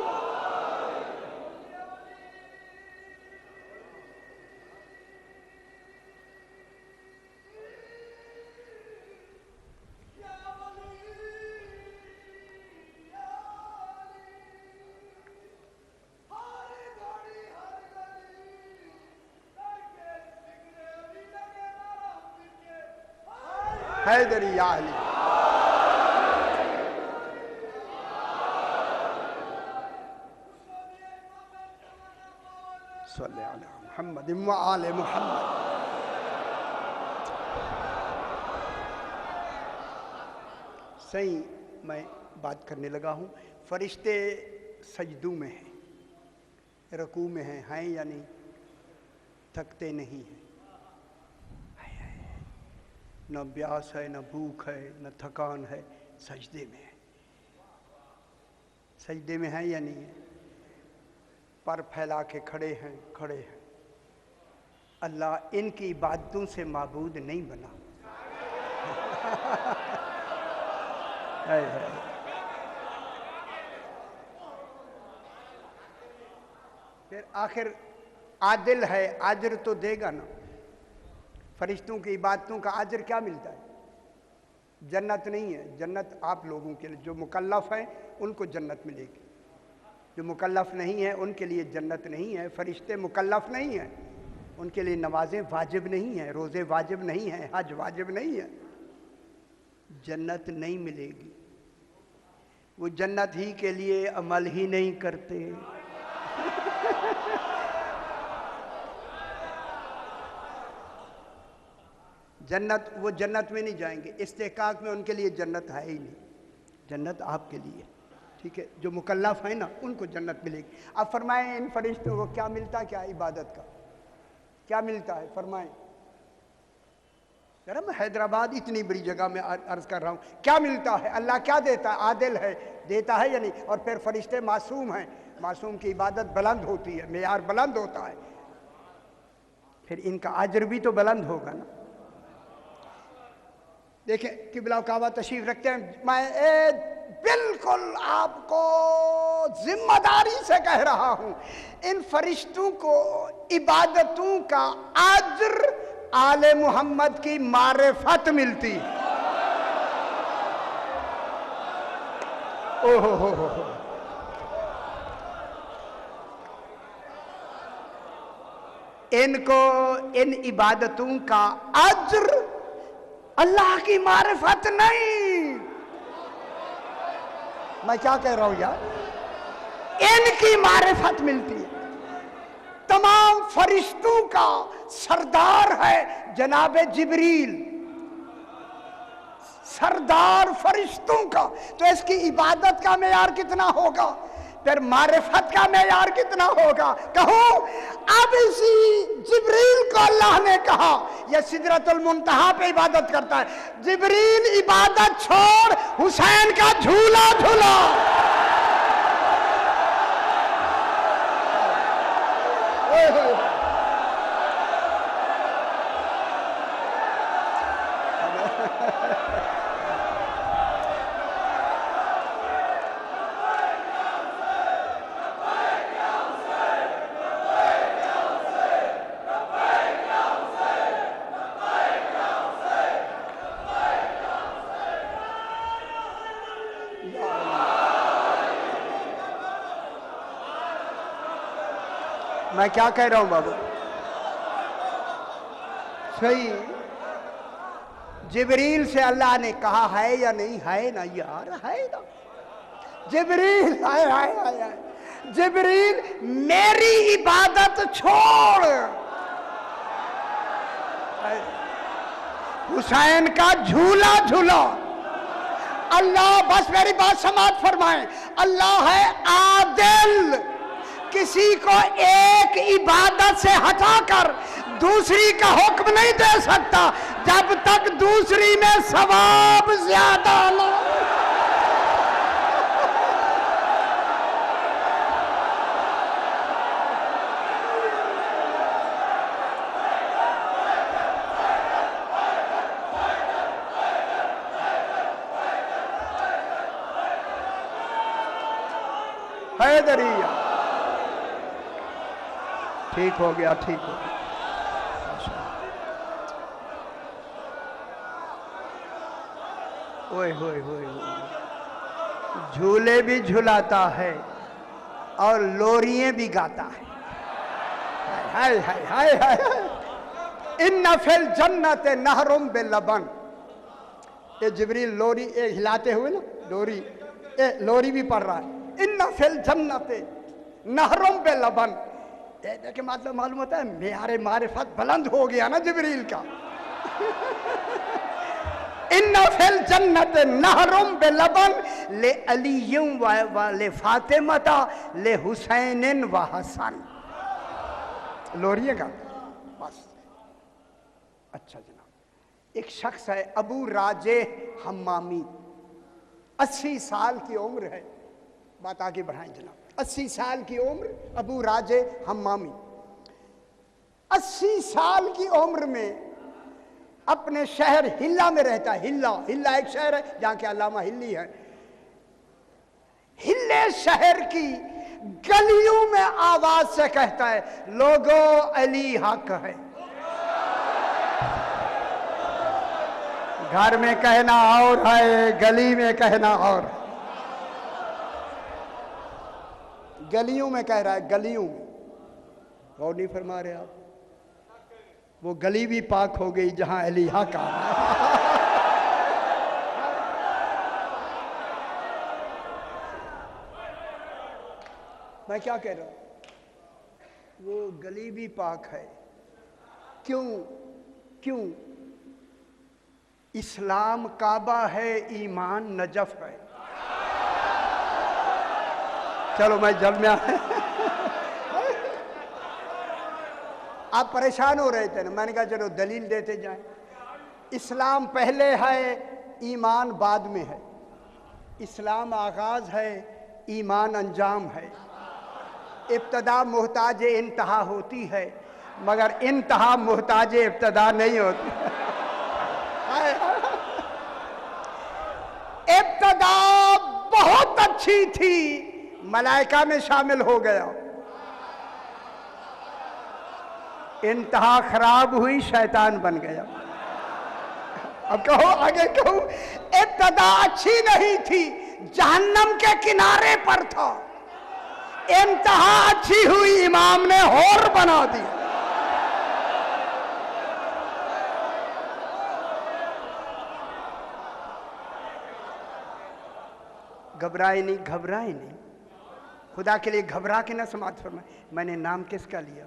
[SPEAKER 1] हैदरी या अली। सल्ले अला मुहम्मद व आले मुहम्मद। सही, मैं बात करने लगा हूँ। फरिश्ते सजदू में हैं, रकू में हैं या नहीं? थकते नहीं हैं, न प्यास है, न भूख है, न थकान है, सजदे में है। सजदे में है या नहीं है? पर फैला के खड़े हैं, खड़े हैं। अल्लाह इनकी इबादतों से माबूद नहीं बना। फिर आखिर आदिल है, अजर तो देगा ना। फरिश्तों की इबादतों का अजर क्या मिलता है? जन्नत नहीं है। जन्नत आप लोगों के लिए, जो मुकल्लफ हैं उनको जन्नत मिलेगी, जो मुकल्लफ नहीं है उनके लिए जन्नत नहीं है। फरिश्ते मुकल्लफ नहीं हैं, उनके लिए नमाजें वाजिब नहीं हैं, रोज़े वाजिब नहीं हैं, हज वाजिब नहीं है। जन्नत नहीं मिलेगी। वो जन्नत ही के लिए अमल ही नहीं करते। जन्नत, वो जन्नत में नहीं जाएंगे। इस्तेकाक में उनके लिए जन्नत है ही नहीं। जन्नत आपके लिए, ठीक है? जो मुकल्लफ है ना उनको जन्नत मिलेगी। अब फरमाएं इन फरिश्तों को क्या मिलता, क्या इबादत का क्या मिलता है? फरमाएं जरा। मैं हैदराबाद इतनी बड़ी जगह में अर्ज कर रहा हूँ, क्या मिलता है? अल्लाह क्या देता है? आदिल है, देता है या नहीं? और फिर फरिश्ते मासूम हैं, मासूम की इबादत बुलंद होती है, मेयार बुलंद होता है, फिर इनका अजर भी तो बुलंद होगा ना। देखें, किबला काबा तशरीफ रखते हैं। मैं बिल्कुल आपको जिम्मेदारी से कह रहा हूं, इन फरिश्तों को इबादतों का अज्र आले मोहम्मद की मारिफत मिलती। ओहो हो। इनको इन इबादतों का अज्र अल्लाह की मारिफत नहीं। मैं क्या कह रहा हूं यार? इनकी मारिफत मिलती है। तमाम फरिश्तों का सरदार है जनाब जिब्रील, सरदार फरिश्तों का। तो इसकी इबादत का मेयार कितना होगा, फिर मारिफत का मेयार कितना होगा? कहो, अब इसी जिब्रील को अल्लाह ने कहा यह सिदरतुल मुंतहा पे इबादत करता है। जिब्रील इबादत छोड़ हुसैन का झूला झूला। मैं क्या कह रहा हूं बाबू? सही। जिब्रील से अल्लाह ने कहा है या नहीं? है ना यार, है ना। जिब्रील हाय हाय हाय हाय, जिब्रील मेरी इबादत छोड़, हुसैन का झूला झूला। अल्लाह, बस मेरी बात समाप्त फरमाएं, अल्लाह है आदिल, किसी को एक इबादत से हटाकर दूसरी का हुक्म नहीं दे सकता जब तक दूसरी में सवाब ज्यादा ना। हैदरिया ठीक हो गया, ठीक हो गया। ओए होए होए, झूले भी झुलाता है और लोरियां भी गाता है। हाय हाय हाय हाय। इन्ना फिल जन्नत नहरुम बिलबन। ये जिब्रील लोरी हिलाते हुए ना, लोरी भी पढ़ रहा है। इन्ना फिल जन्नत नहरुम बिलबन। के मतलब मालूम होता है मेरे मारिफत बुलंद हो गया ना जिब्रील का। इन्ना फिल जन्नत नहरुम बिलबन ले अलीयुम व ले फातिमता ले हुसैन व हसन। लोरिये का बस। अच्छा जनाब, एक शख्स है अबू राजे हम्मामी, 80 साल की उम्र है। बात आगे बढ़ाएं जनाब। 80 साल की उम्र, अबू राजे हम्मामी 80 साल की उम्र में अपने शहर हिल्ला में रहता है। हिल्ला एक शहर है जहां के अल्लामा हिल्ली है। हिल्ले शहर की गलियों में आवाज से कहता है, लोगो अली हक है। घर में कहना और है, गली में कहना और। गलियों में कह रहा है, गलियों में। गौर नहीं फरमा रहे आप? वो गली भी पाक हो गई जहां अलीहा का। मैं क्या कह रहा हूं? वो गली भी पाक है। क्यों? क्यों? इस्लाम काबा है, ईमान नजफ है। चलो मैं जब में आप परेशान हो रहे थे ना, मैंने कहा चलो दलील देते जाएं। इस्लाम पहले है, ईमान बाद में है। इस्लाम आगाज है, ईमान अंजाम है। इब्तदा मोहताज इंतहा होती है, मगर इंतहा मोहताज इब्तदा नहीं होती। इब्तदा बहुत अच्छी थी, मलाइका में शामिल हो गया। इंतहा खराब हुई, शैतान बन गया। अब कहो, आगे कहो। इब्तदा अच्छी नहीं थी, जहन्नम के किनारे पर था। इंतहा अच्छी हुई, इमाम ने हौर बना दी। घबराए नहीं, घबराए नहीं। खुदा के लिए घबरा के ना समाप्त फरमाए। मैंने नाम किसका लिया?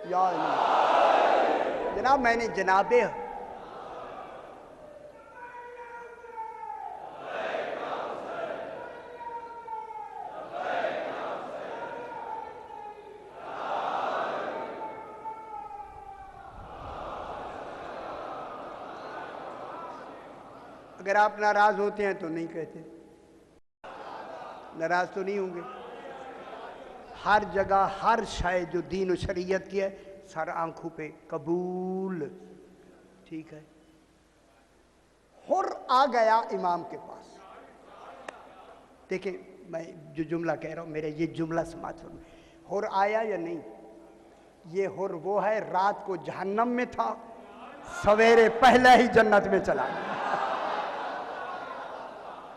[SPEAKER 1] या जनाब, मैंने जनाबे अगर आप नाराज होते हैं तो नहीं कहते। नाराज तो नहीं होंगे। हर जगह हर शय जो दीन और शरीयत की है, सर आंखों पे कबूल। ठीक है। हुर आ गया इमाम के पास। देखिए, मैं जो जुमला कह रहा हूं, मेरे ये जुमला समाज में हुर आया या नहीं? ये हुर वो है, रात को जहन्नम में था, सवेरे पहले ही जन्नत में चला गया।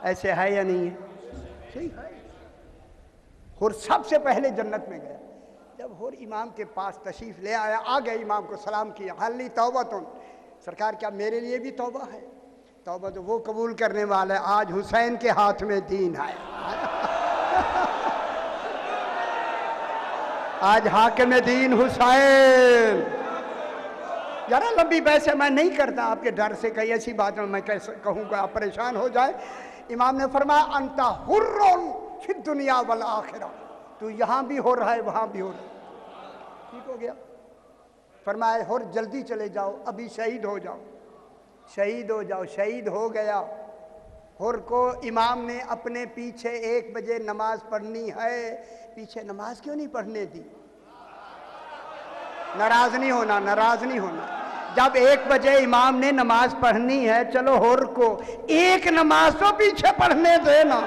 [SPEAKER 1] ऐसे है या नहीं है? सही है। हुर सबसे पहले जन्नत में गया। जब हुर इमाम के पास तशरीफ ले आया, आ गए, इमाम को सलाम किया, हाली तौबा तुम, सरकार क्या मेरे लिए भी तौबा है? तौबा तो वो कबूल करने वाला है, आज हुसैन के हाथ में दीन है। आज हाकिम दीन हुसैन। जरा लंबी बहस मैं नहीं करता आपके डर से, कई ऐसी बात में मैं कैसे कहूँगा आप परेशान हो जाए। इमाम ने फरमाया अंता हुर्रुन फिद दुनिया वल आखिरा, तू यहाँ भी हो रहा है वहाँ भी हो रहा है। ठीक हो गया। फरमाया हुर जल्दी चले जाओ, अभी शहीद हो जाओ, शहीद हो जाओ। शहीद हो गया। हुर को इमाम ने अपने पीछे 1 बजे नमाज पढ़नी है, पीछे नमाज क्यों नहीं पढ़ने दी? नाराज नहीं होना, नाराज नहीं होना। जब 1 बजे इमाम ने नमाज पढ़नी है, चलो हुर को एक नमाज तो पीछे पढ़ने देना।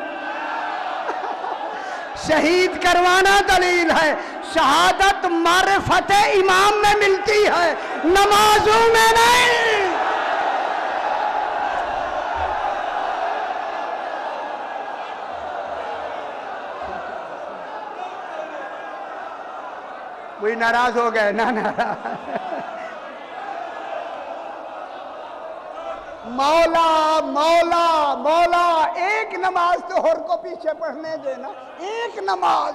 [SPEAKER 1] शहीद करवाना दलील है। शहादत मारिफत इमाम में मिलती है, नमाजों में नहीं। वही नाराज हो गए ना, मौला मौला मौला, एक नमाज तो हुर को पीछे पढ़ने देना, एक नमाज।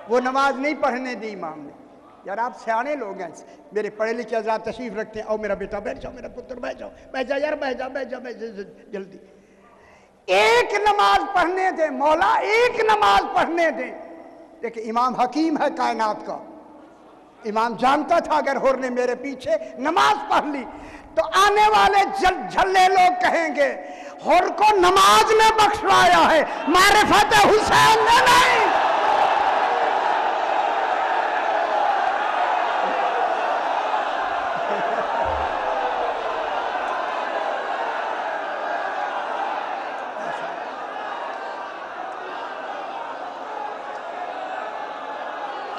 [SPEAKER 1] वो नमाज नहीं पढ़ने दी इमाम ने। यार आप सियाने लोग हैं, मेरे पढ़े लिखे हज़रात तशरीफ रखते हैं, और मेरा बेटा बैठ जाओ, मेरा पुत्र बैठ जाओ, बैठ जा यार, बैठ जा बैठ जा बैठ जा जल्दी। एक नमाज पढ़ने दे मौला, एक नमाज पढ़ने दे। देखिए इमाम हकीम है कायनात का। इमाम जानता था अगर हुर ने मेरे पीछे नमाज पढ़ ली तो आने वाले झल्ले लोग कहेंगे हुर को नमाज ने बख्शवाया है, मारिफत हुसैन ने नहीं।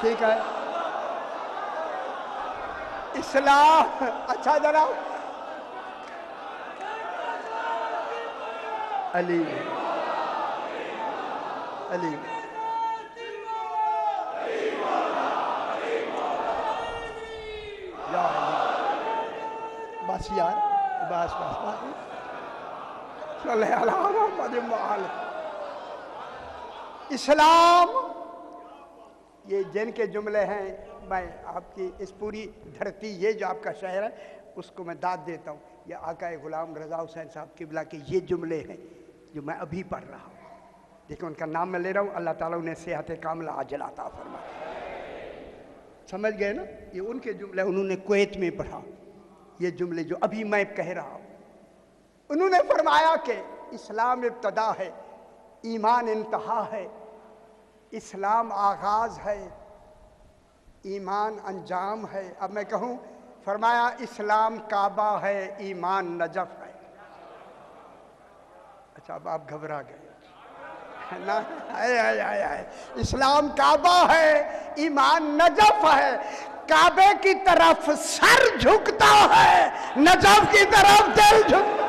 [SPEAKER 1] ठीक है। इस्लाम अच्छा जरा अली अली बस यार, बस बस बस इस्लाम, ये जिनके जुमले हैं, मैं आपकी इस पूरी धरती, ये जो आपका शहर है उसको मैं दाद देता हूँ। ये आका गुलाम रज़ा हुसैन साहब किबला के ये जुमले हैं जो मैं अभी पढ़ रहा हूँ। देखो उनका नाम मैं ले रहा हूँ, अल्लाह ताला उन्हें सेहत कामिला आजिल अता फरमाए। समझ गए ना? ये उनके जुमले, उन्होंने कुवैत में पढ़ा ये जुमले जो अभी मैं कह रहा हूँ। उन्होंने फरमाया कि इस्लाम इब्तदा है, ईमान इंतहा है, इस्लाम आगाज़ है, ईमान अंजाम है। अब मैं कहूँ, फरमाया इस्लाम काबा है, ईमान नजफ है। अच्छा अब आप घबरा गए ना? आए। इस्लाम काबा है, ईमान नजफ है। काबे की तरफ सर झुकता है, नजफ की तरफ दिल झुकता।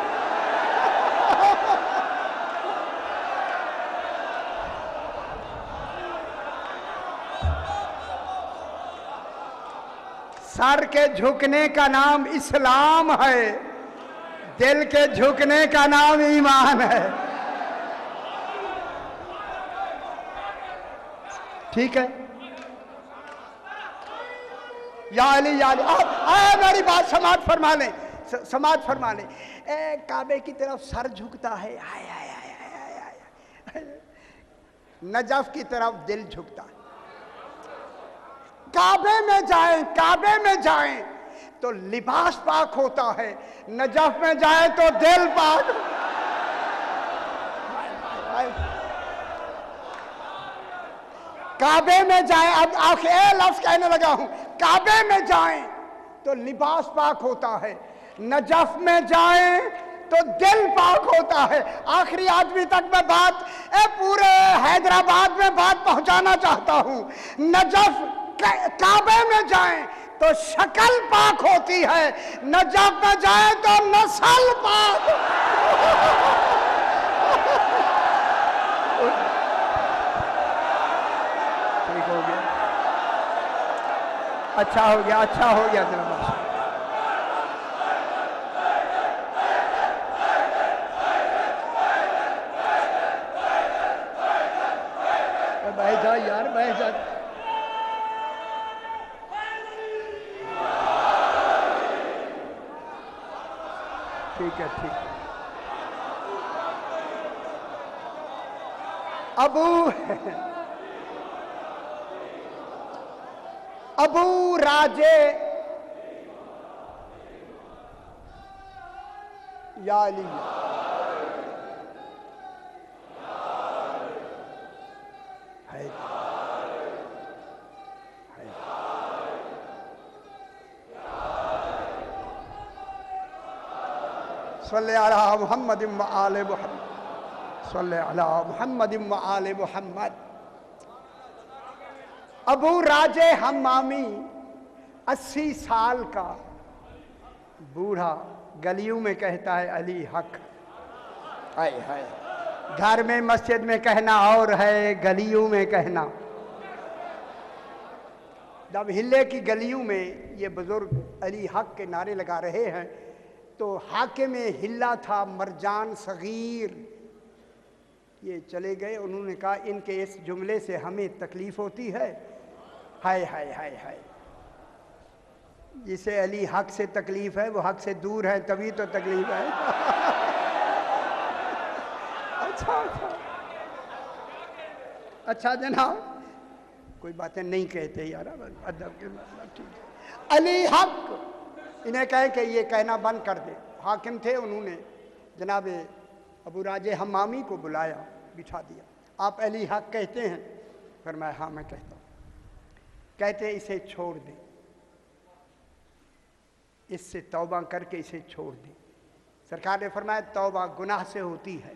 [SPEAKER 1] सर के झुकने का नाम इस्लाम है, दिल के झुकने का नाम ईमान है। ठीक है? या अली या अली, मेरी बात समाज फरमा लें, समाज फरमा लें। काबे की तरफ सर झुकता है, नजफ की तरफ दिल झुकता है। काबे में जाएं, काबे में जाएं तो लिबास पाक होता है, नजफ में जाए तो दिल पाक। काबे में जाएं, अब आखिर लफ्ज कहने लगा हूं, काबे में जाएं तो लिबास पाक होता है, नजफ में जाएं तो दिल पाक होता है। आखिरी आदमी तक मैं बात पूरे हैदराबाद में बात पहुंचाना चाहता हूं। नजफ काबे में जाएं तो शक्ल पाक होती है, नजफ में जाए तो नस्ल पाक। अच्छा हो गया, अच्छा हो गया जनाब। बैठ जा यार, बैठ जा। ठीक है, ठीक है। अबू राजे या अली, सल्ले अला मुहम्मद व आले मुहम्मद, सल्ले अला मुहम्मद व आले मुहम्मद। अबू राजे हम्मामी 80 साल का बूढ़ा गलियों में कहता है अली हक। हाय हाय, घर में मस्जिद में कहना और है, गलियों में कहना। जब हिले की गलियों में ये बुजुर्ग अली हक के नारे लगा रहे हैं तो हाके में हिल्ला था मरजान सगीर, ये चले गए। उन्होंने कहा इनके इस जुमले से हमें तकलीफ होती है। हाय हाय हाय हाय, जिसे अली हक से तकलीफ है वो हक से दूर है, तभी तो तकलीफ है। अच्छा अच्छा अच्छा जनाब, कोई बातें नहीं कहते यार, अदब के मतलब। ठीक है, अली हक, इन्हें कहे कि ये कहना बंद कर दे। हाकिम थे, उन्होंने जनाब अबू राजे हम्मामी को बुलाया, बिठा दिया। आप अली हक कहते हैं? फरमाया हाँ मैं कहता हूँ। कहते इसे छोड़ दे, इससे तौबा करके इसे छोड़ दे। सरकार ने फरमाया तौबा गुनाह से होती है।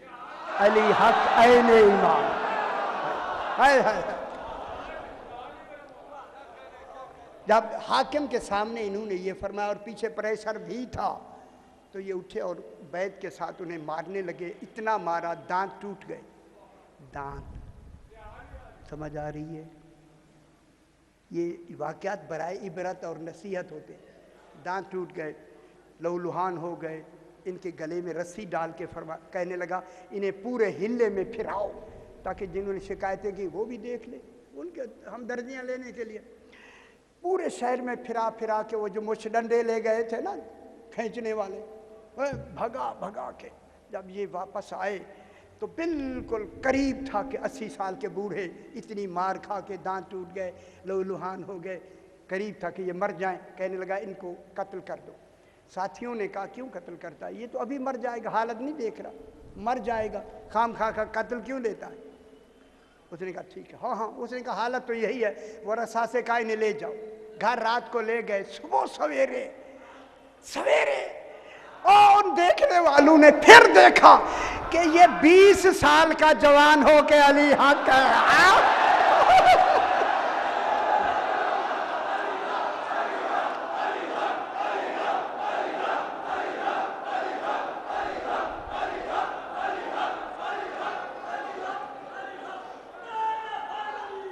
[SPEAKER 1] अली हक ऐने ईमान। हाय हाय, जब हाकिम के सामने इन्होंने ये फरमाया और पीछे प्रेशर भी था तो ये उठे और बैद के साथ उन्हें मारने लगे। इतना मारा दांत टूट गए। दांत, समझ आ रही है? ये वाक़यात बराए इबरत और नसीहत होते। दांत टूट गए, लहूलुहान हो गए। इनके गले में रस्सी डाल के कहने लगा इन्हें पूरे हिल्ले में फिराओ ताकि जिन्होंने शिकायतें की वो भी देख ले, उनके हमदर्दियाँ लेने के लिए। पूरे शहर में फिरा फिरा के वो जो मुचडंडे ले गए थे ना खींचने वाले, भगा भगा के जब ये वापस आए तो बिल्कुल करीब था कि 80 साल के बूढ़े इतनी मार खा के दांत टूट गए, लहूलुहान हो गए, करीब था कि ये मर जाएं। कहने लगा इनको कत्ल कर दो। साथियों ने कहा क्यों कत्ल करता है, ये तो अभी मर जाएगा, हालत नहीं देख रहा, मर जाएगा, खाम खा का कत्ल क्यों लेता है? उसने कहा ठीक है। हाँ हाँ, उसने कहा हालत तो यही है। वो रसा से कहा इन्हें ले जाओ। घर रात को ले गए। सुबह सवेरे सवेरे और देखने वालों ने फिर देखा कि ये 20 साल का जवान हो के अली हक है।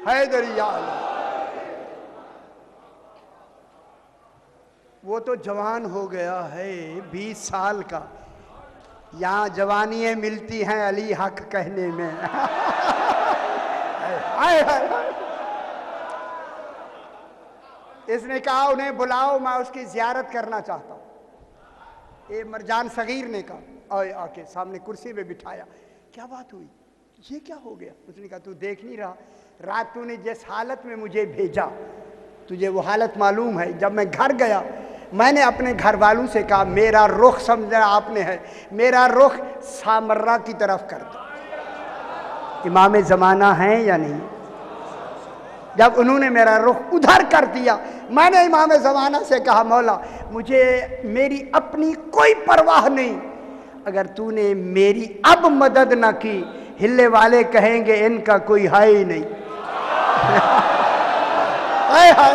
[SPEAKER 1] हैदरिया वो तो जवान हो गया है 20 साल का। यहाँ जवानियाँ मिलती हैं अली हक कहने में। इसने कहा उन्हें बुलाओ, मैं उसकी जियारत करना चाहता हूँ। ये मरजान सगीर ने कहा और आके सामने कुर्सी में बिठाया। क्या बात हुई, ये क्या हो गया? उसने कहा तू देख नहीं रहा, रात तूने जिस हालत में मुझे भेजा तुझे वो हालत मालूम है। जब मैं घर गया मैंने अपने घर वालों से कहा मेरा रुख समझा आपने है, मेरा रुख सामर्रा की तरफ कर दो। इमाम ज़माना है या नहीं? जब उन्होंने मेरा रुख उधर कर दिया मैंने इमाम ज़माना से कहा मौला मुझे मेरी अपनी कोई परवाह नहीं, अगर तूने मेरी अब मदद ना की हिल्ले वाले कहेंगे इनका कोई है ही नहीं। हाय हाय,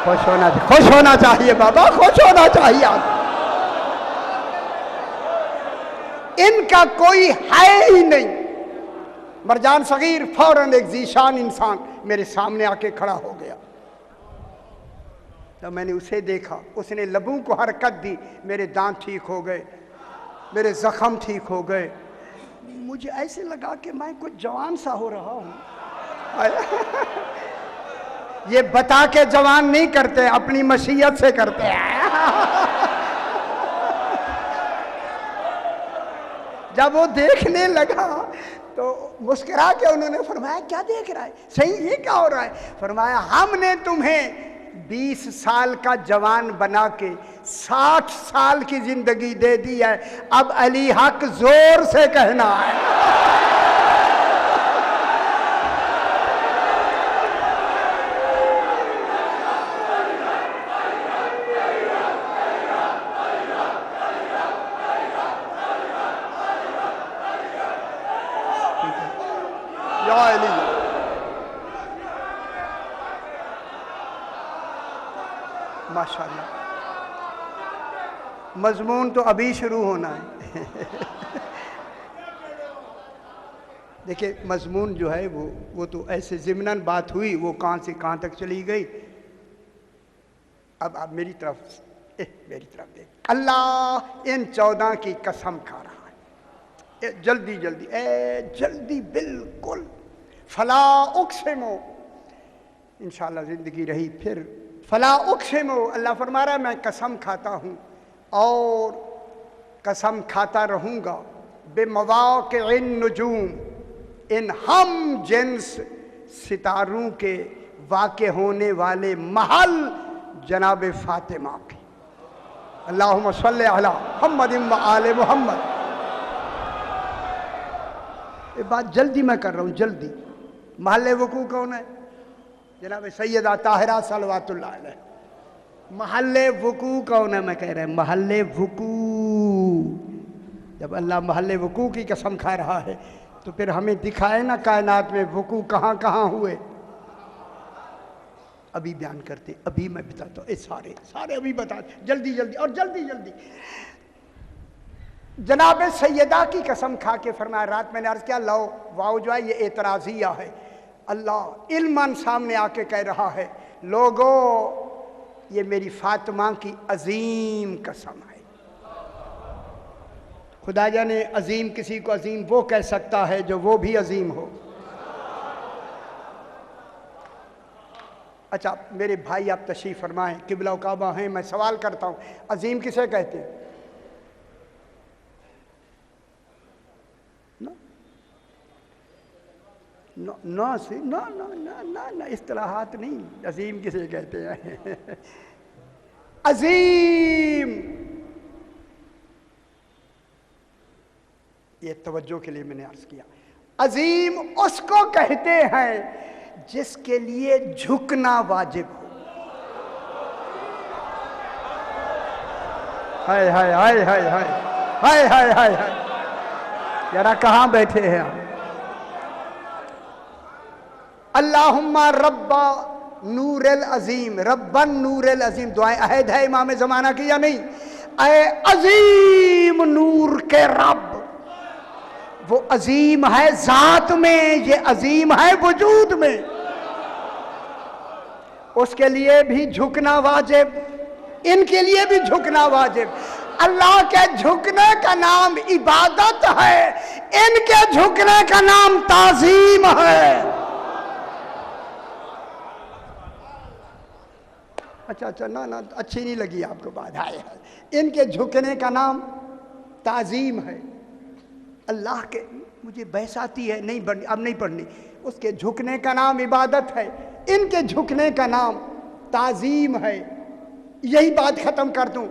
[SPEAKER 1] खुश होना चाहिए बाबा, खुश होना चाहिए आप। इनका कोई है ही नहीं। मरजान सगीर फौरन एक जीशान इंसान मेरे सामने आके खड़ा हो गया। तो मैंने उसे देखा, उसने लबों को हरकत दी, मेरे दांत ठीक हो गए, मेरे जख्म ठीक हो गए। मुझे ऐसे लगा कि मैं कुछ जवान सा हो रहा हूँ। ये बता के जवान नहीं करते, अपनी मशीयत से करते हैं। जब वो देखने लगा तो मुस्कुरा के उन्होंने फरमाया, क्या देख रहा है, सही ये क्या हो रहा है? फरमाया, हमने तुम्हें 20 साल का जवान बना के 60 साल की जिंदगी दे दी है, अब अली हक जोर से कहना है। या अली, माशाअल्लाह, मजमून तो अभी शुरू होना है। देखिए मजमून जो है वो तो ऐसे ज़िम्नन बात हुई, वो कहाँ से कहाँ तक चली गई। अब आप मेरी तरफ देख। अल्लाह इन 14 की कसम खा रहा है, जल्दी जल्दी, जल्दी बिल्कुल। फला उक्सिमो, इंशाअल्लाह ज़िंदगी रही फिर। फला उक्सिमो, अल्लाह फरमा रहा है मैं कसम खाता हूँ और कसम खाता रहूँगा। बेमवाक़िन नुजूम, इन हम जिन्स सितारों के वाक़े होने वाले महल जनाब फ़ातिमा के। अल्लाहुम्मा सल्लि अला मुहम्मद व आले मुहम्मद। ये बात जल्दी मैं कर रहा हूँ, जल्दी। महल वकू कौन है? जनाब सैयदा ताहिरा सलवातुल्लाह अलैह। महल वकू कौन है? मैं कह रहा हूँ महल वकू। जब अल्लाह महल वकू की कसम खा रहा है तो फिर हमें दिखाए ना कायनात में वकू कहाँ कहाँ हुए। अभी बयान करते, अभी मैं बताता हूँ, सारे अभी बता, जल्दी जल्दी और जल्दी जल्दी। जनाब सैयदा की कसम खा के फरमाया, रात मैंने अर्ज किया, लो वाओ जो है ये एतराज़िया है। अल्लाह इल्मन सामने आके कह रहा है, लोगो ये मेरी फातिमा की अजीम कसम है। खुदा जाने अजीम किसी को अजीम वो कह सकता है जो वो भी अजीम हो। अच्छा मेरे भाई आप तशरीफ़ फरमाएं, किबला काबा हैं, मैं सवाल करता हूँ अजीम किसे कहते हैं? ना इस्तिलाहात नहीं, अजीम किसे कहते हैं? अजीम, ये तवज्जो के लिए मैंने अर्ज किया। अजीम उसको कहते हैं जिसके लिए झुकना वाजिब हो। हाय हाय हाय हाय हाय हाय हाय हाय हाय, जरा कहाँ बैठे हैं आप? अल्लाहुम्मा रब्बा नूरल अजीम, रब्बन नूरल अजीम, दुआएं अहद है इमाम ज़माना की या नहीं? ऐ अजीम नूर के रब, वो अजीम है जात में, ये अजीम है वजूद में, उसके लिए भी झुकना वाजिब, इनके लिए भी झुकना वाजिब। अल्लाह के झुकने का नाम इबादत है, इनके झुकने का नाम ताज़ीम है। अच्छा ना अच्छी नहीं लगी आपको बात? हाय हाय, इनके झुकने का नाम ताज़ीम है। अल्लाह के, मुझे बहस आती है नहीं पढ़नी, अब नहीं पढ़नी। उसके झुकने का नाम इबादत है, इनके झुकने का नाम ताज़ीम है। यही बात ख़त्म कर दूं,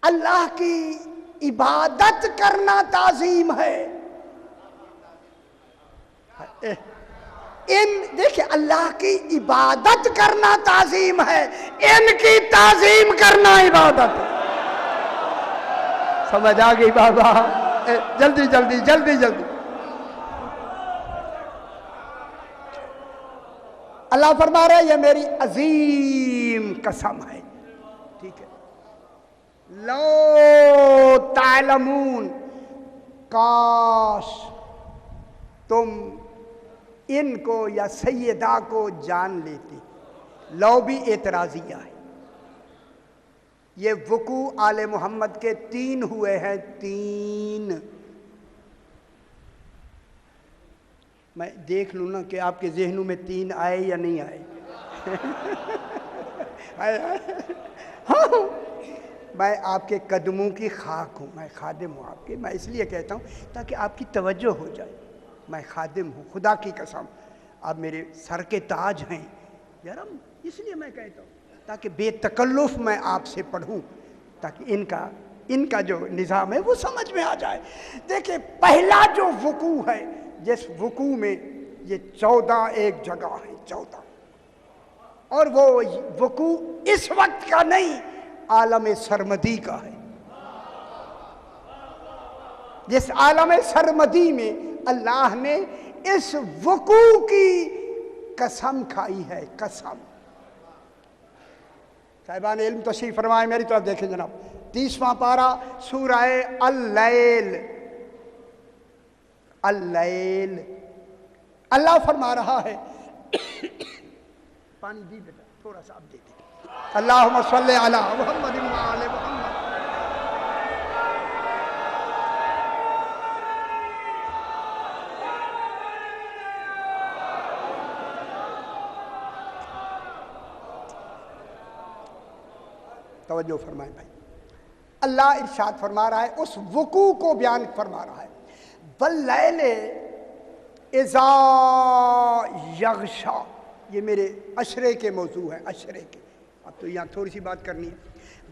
[SPEAKER 1] अल्लाह की इबादत करना ताज़ीम है। इन देखिए, अल्लाह की इबादत करना ताज़ीम है, इनकी ताज़ीम करना इबादत है। समझ आ गई बाबा? जल्दी जल्दी जल्दी जल्दी। अल्लाह फरमा रहा है ये मेरी अजीम कसम है। ठीक है, लो तालमून, काश तुम इनको या सैयदा को जान लेती। लौ भी एतराजिया है। ये वुकू आले मोहम्मद के 3 हुए हैं, 3। मैं देख लूँ ना कि आपके जहनों में 3 आए या नहीं आए। हाँ, मैं आपके कदमों की खाक हूँ, मैं खादिम हूँ आपके। मैं इसलिए कहता हूँ ताकि आपकी तवज्जो हो जाए। मैं खादिम हूँ, खुदा की कसम, आप मेरे सर के ताज हैं यार। इसलिए मैं कहता हूँ ताकि बेतकल्लुफ़ मैं आपसे पढ़ूँ, ताकि इनका जो निज़ाम है वो समझ में आ जाए। देखिए, पहला जो वुकू है, जिस वुकू में ये 14 एक जगह है, 14, और वो वुकू इस वक्त का नहीं, आलम सरमदी का है। जिस आलम सरमदी में अल्लाह ने इस वुकू की कसम खाई है, कसम। साहिबान इल्म तशरीफ फरमाए, मेरी तरफ देखें जनाब। 30वां पारा सूरह अल-लैल। अल-लैल अल्लाह फरमा रहा है, पानी दी बेटा, थोड़ा सा अब दे दे। अल्लाहुम्मा सल्ली अला मुहम्मद व आले मुहम्मद। तवज्जो फरमाए भाई। अल्लाह इरशाद फरमा रहा है, उस वुकू को बयान फरमा रहा है। वल्लैल इज़ा यग़शा, ये मेरे अशरे के मौजू है, अशरे के। अब तो यहाँ थोड़ी सी बात करनी है।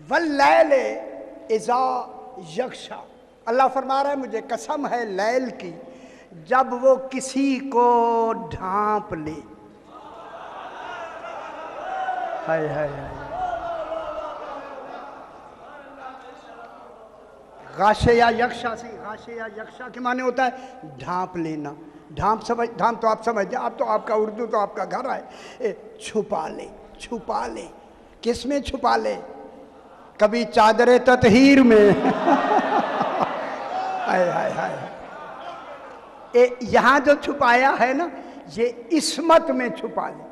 [SPEAKER 1] वल्लैल इज़ा यग़शा, अल्लाह फरमा रहा है, मुझे कसम है लैल की, जब वो किसी को ढांप ले। हाय हाय हाय। गाशे या यक्षा से, गाशे या यक्षा के माने होता है ढांप लेना। ढांप तो आप समझ जाए, आप तो, आपका उर्दू तो आपका घर है। छुपा ले, छुपा ले। किस में छुपा ले? कभी चादरे ततहीर में। हाय हाय हाय। यहाँ जो छुपाया है ना, ये इस्मत में छुपा ले।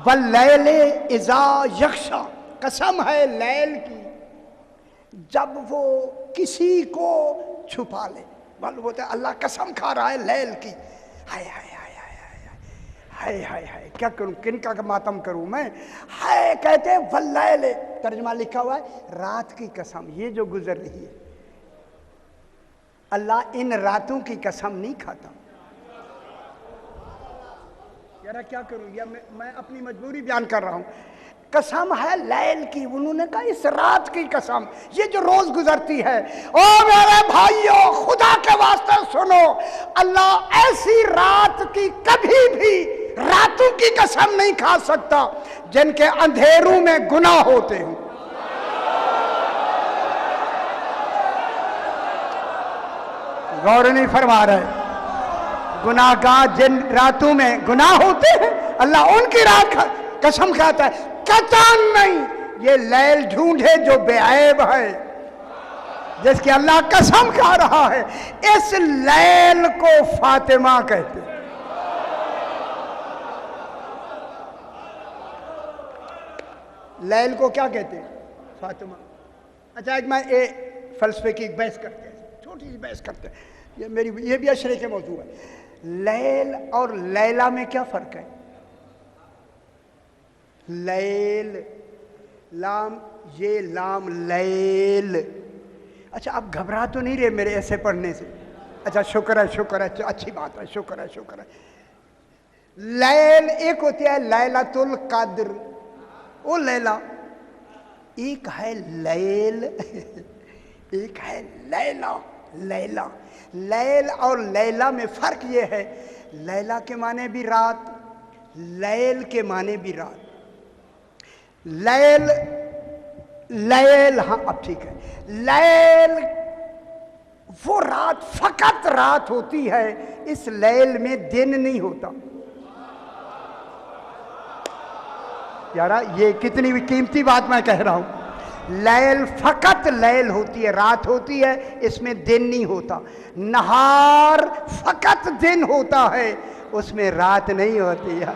[SPEAKER 1] वल्लैल इज़ा यग़शा, कसम है लैल की जब वो किसी को छुपा ले। मालूम होता है अल्लाह कसम खा रहा है लैल की। हाय हाय हाय हाय हाय हाय हाय, क्या करूं, किनका का मातम करूं मैं। हाय कहते हैं वल्लैल, तर्जमा लिखा हुआ है रात की कसम, ये जो गुजर रही है। अल्लाह इन रातों की कसम नहीं खाता। यार क्या करूं, या मैं अपनी मजबूरी बयान कर रहा हूं। कसम है लैल की, उन्होंने कहा इस रात की कसम, ये जो रोज गुजरती है। ओ मेरे भाइयों, खुदा के वास्ते सुनो, अल्लाह ऐसी रात की कभी भी रातों की कसम नहीं खा सकता जिनके अंधेरों में गुनाह होते हैं। गौर नहीं फरमा रहे। गुनाहगार जिन रातों में गुनाह होते हैं, अल्लाह उनकी रात कसम खाता है। कतन नहीं, ये लैल ढूंढे जो बेऐब है, जिसकी अल्लाह कसम खा रहा है। इस लैल को फातिमा कहते हैं। लैल को क्या कहते हैं? फातिमा। अच्छा, एक मैं फलसफे की एक बहस करते हैं, छोटी सी बहस करते हैं। ये भी अशरे के मौजू है। लैल और लैला में क्या फर्क है? लैल, लाम, ये लाम लैल। अच्छा, आप घबरा तो नहीं रहे मेरे ऐसे पढ़ने से? अच्छा, शुक्र है, शुक्र है, अच्छी बात है, शुक्र है, शुक्र है। लैल एक होती है लैलतुल कद्र, वो लैला। एक है लैल, एक है लैला। लैला, लैल और लैला में फर्क ये है, लैला के माने भी रात, लैल के माने भी रात। लैल, लैल, हाँ अब ठीक है। लैल वो रात, फकत रात होती है, इस लैल में दिन नहीं होता। यारा ये कितनी कीमती बात मैं कह रहा हूं। लैल फकत लैल होती है, रात होती है, इसमें दिन नहीं होता। नहार फकत दिन होता है, उसमें रात नहीं होती है।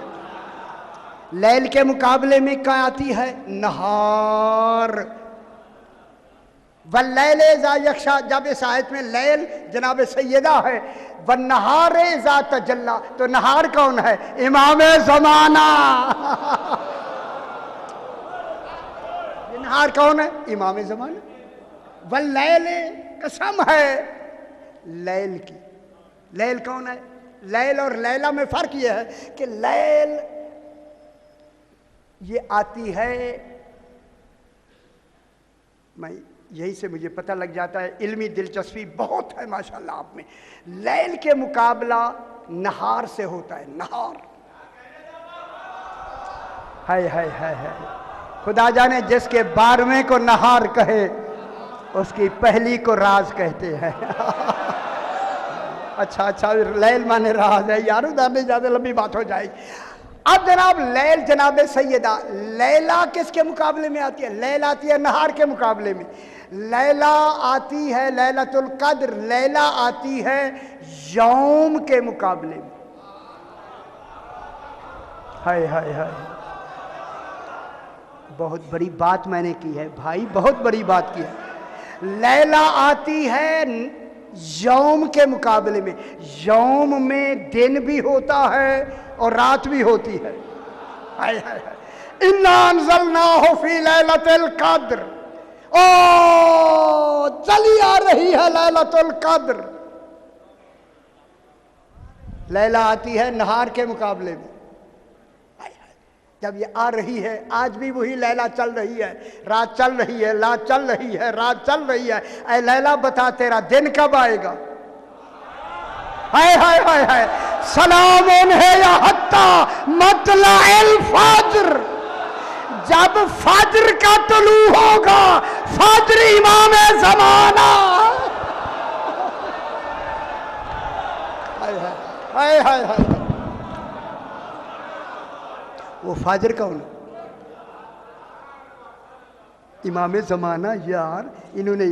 [SPEAKER 1] लैल के मुकाबले में क्या आती है? नहार। वल्लैल इज़ा यग़शा, जब इस आयत में लैल जनाब सैयदा है, वन्नहार इज़ा तजल्ला, तो नहार कौन है? इमाम ज़माना। नहार कौन है? इमाम ज़माना। वल्लैल, कसम है लैल की। लैल कौन है? लैल और लैला में फर्क यह है कि लैल ये आती है, मैं यही से मुझे पता लग जाता है, इल्मी दिलचस्पी बहुत है माशाल्लाह आप में। लैल के मुकाबला नहार से होता है। नहार है। खुदा जाने जिसके 12वें को नहार कहे उसकी पहली को राज कहते हैं। अच्छा, लैल माने राज है यार, उधर नहीं ज़्यादा लंबी बात हो जाएगी। अब जनाब लैल जनाब सैयदा, लैला किसके मुकाबले में आती है? लैला आती है नहार के मुकाबले में। लैला आती है लैलतुल कद्र, लैला आती है यौम के मुकाबले में। हाय, बहुत बड़ी बात मैंने की है भाई, बहुत बड़ी बात की है। लैला आती है यौम के मुकाबले में। यौम में दिन भी होता है और रात भी होती है। हाय इन्ना अंज़लनाहु फी लैलतिल कद्र, ओ चली आ रही है लैलतुल कद्र। लैला आती है नहार के मुकाबले में। जब ये आ रही है, आज भी वही लैला चल रही है, रात चल रही है, रात चल रही है, रात चल रही है। ऐ लैला बता तेरा दिन कब आएगा? हाय सलामुन है या हत्ता मतलअल फज्र, जब फज्र का तुलू होगा, फज्र इमाम ज़माना। हाय वो फाजर कौन? इमाम ज़माना। यार इन्होंने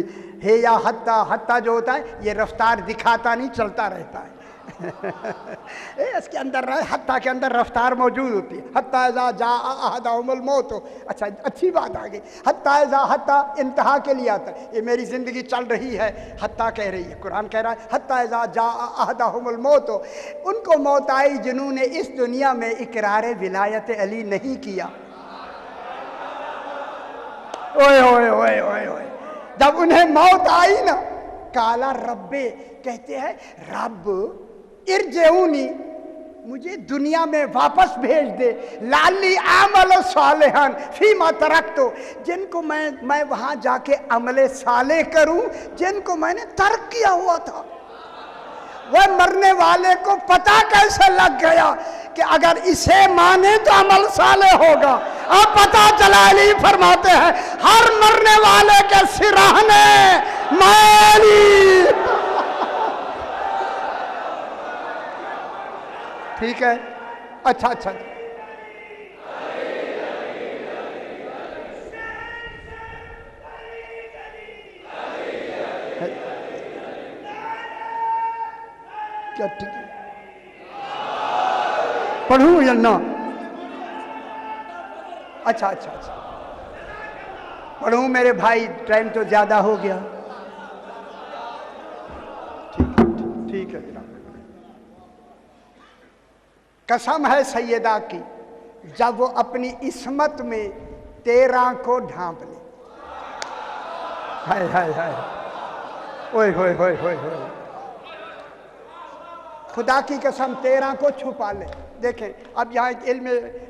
[SPEAKER 1] हे या हत्ता, हत्ता जो होता है ये रफ्तार दिखाता नहीं, चलता रहता है। इसके अंदर हत्ता के अंदर रफ्तार मौजूद होती है। हत्ता इज़ा जा अहदहुमुल मौत। अच्छा, अच्छी बात आ गई। हत्ता इज़ा, हत्ता इंतहा के लिए आता है। ये मेरी ज़िंदगी चल रही है, हत्ता कह रही है, कुरान कह रहा है हत्ता इज़ा जा अहदहुमुल मौत। उनको मौत आई जिन्होंने इस दुनिया में इकरार विलायत अली नहीं किया। ओए, जब उन्हें मौत आई ना, काला रब्बे, कहते हैं रब इरजेऊनी, मुझे दुनिया में वापस भेज दे, लाली आमल सालेहन फीमा तरक्तो, जिनको मैं वहां जाके अमले साले करूं जिनको मैंने तर्क किया हुआ था। वह मरने वाले को पता कैसे लग गया कि अगर इसे माने तो अमल साले होगा? अब पता चला, अली फरमाते हैं हर मरने वाले के सिराहने मैली। ठीक है, अच्छा, क्या ठीक है, पढ़ूं या ना? अच्छा, पढ़ूं मेरे भाई, टाइम तो ज्यादा हो गया। ठीक है जनाब। कसम है सैयदा की, जब वो अपनी इस्मत में 13 को ढांप ले। हाय ओए, खुदा की कसम 13 को छुपा ले। देखें, अब यहाँ इल्म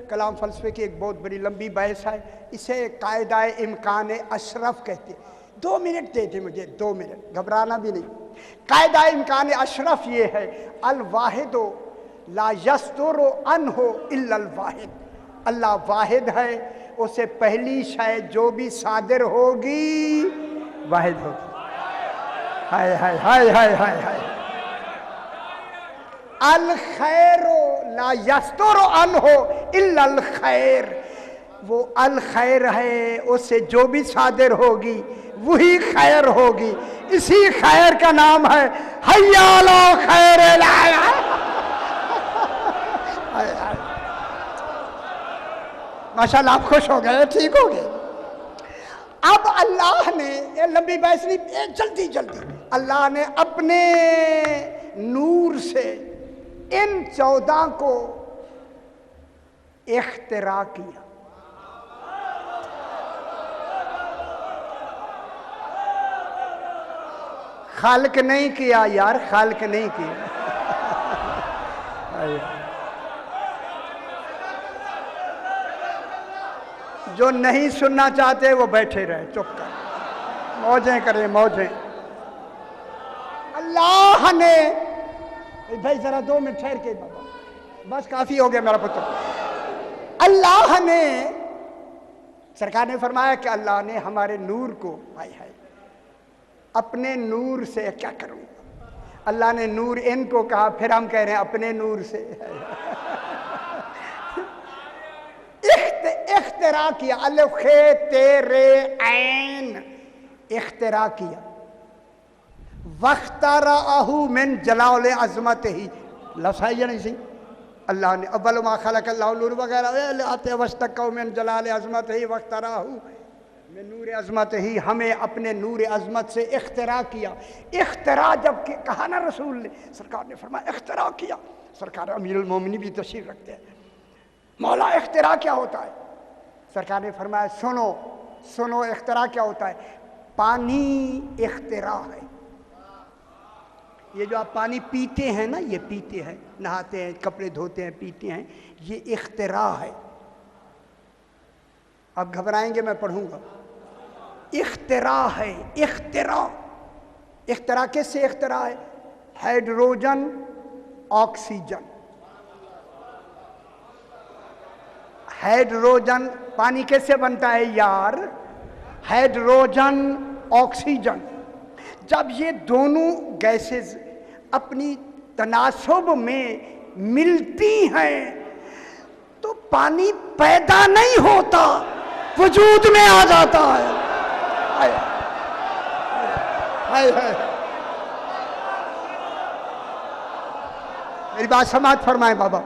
[SPEAKER 1] कलाम फलसफे की एक बहुत बड़ी लंबी बहस है, इसे कायदा इम्कान अशरफ कहते हैं। 2 मिनट दे दे मुझे, 2 मिनट, घबराना भी नहीं। कायदा इम्कान अशरफ ये है, अल वाहिदो ला यस्तुरु अनहु इल्लल वाहिद। अल्लाह वाहिद है, उसे पहली शय जो भी सादिर होगी वाहिद होगी। हाय अल खैरो ला यस्तुरु अनहु इल्लल खैर, वो अल खैर है, उससे जो भी सादिर होगी वही खैर होगी। इसी खैर का नाम है हय्या अला खैर। माशाल्लाह आप खुश हो गए, ठीक हो गए। अब अल्लाह ने, ये लंबी बहस नहीं, जल्दी जल्दी, अल्लाह ने अपने नूर से इन 14 को इख्तिरा किया। खालिक नहीं किया यार, खालिक नहीं किया। जो नहीं सुनना चाहते वो बैठे रहे, चुप कर, मौजें करें मौजें। अल्लाह ने, भाई जरा 2 मिनट ठहर के बाबा, बस काफी हो गया मेरा पुत्र। अल्लाह ने, सरकार ने फरमाया कि अल्लाह ने हमारे नूर को, हाय हाय, अपने नूर से क्या करूं, अल्लाह ने नूर इनको कहा, फिर हम कह रहे हैं अपने नूर से। इख्तिरा किया, अलिफ खे तेरे ऐन, इख्तिरा किया। वख्तराहु मिन जलाल अज़मत ही, लफ्ज़ है या नहीं सही? अल्लाह ने अव्वल मा खलक अल्लाहु नूर वगैरह आते वस्तक़ौ मिन जलाल अज़मत ही वख्तराहु मिन नूर अज़मत ही, हमें अपने नूर अज़मत से इख्तिरा किया। इख्तिरा जब कहा ना रसूल ने, सरकार ने फरमाया इख्तिरा किया। सरकार अमीरुल मोमिनीन भी तशरीफ़ रखते हैं, मौला इख्तिरा क्या होता है? सरकार ने फरमाया सुनो सुनो, इख्तिरा क्या होता है? पानी इख्तिरा है। ये जो आप पानी पीते हैं ना, ये पीते हैं, नहाते हैं, कपड़े धोते हैं, पीते हैं, ये इख्तिरा है। आप घबराएंगे, मैं पढ़ूंगा। इख्तिरा है, इख्तिरा। इख्तिरा किससे इख्तिरा है? Hydrogen oxygen. हाइड्रोजन, पानी कैसे बनता है यार? Hydrogen oxygen. जब ये दोनों गैसेस अपनी तनासुब में मिलती हैं तो पानी पैदा नहीं होता, वजूद में आ जाता है। हाय हाय हाय, मेरी बात समाप्त फरमाए बाबा।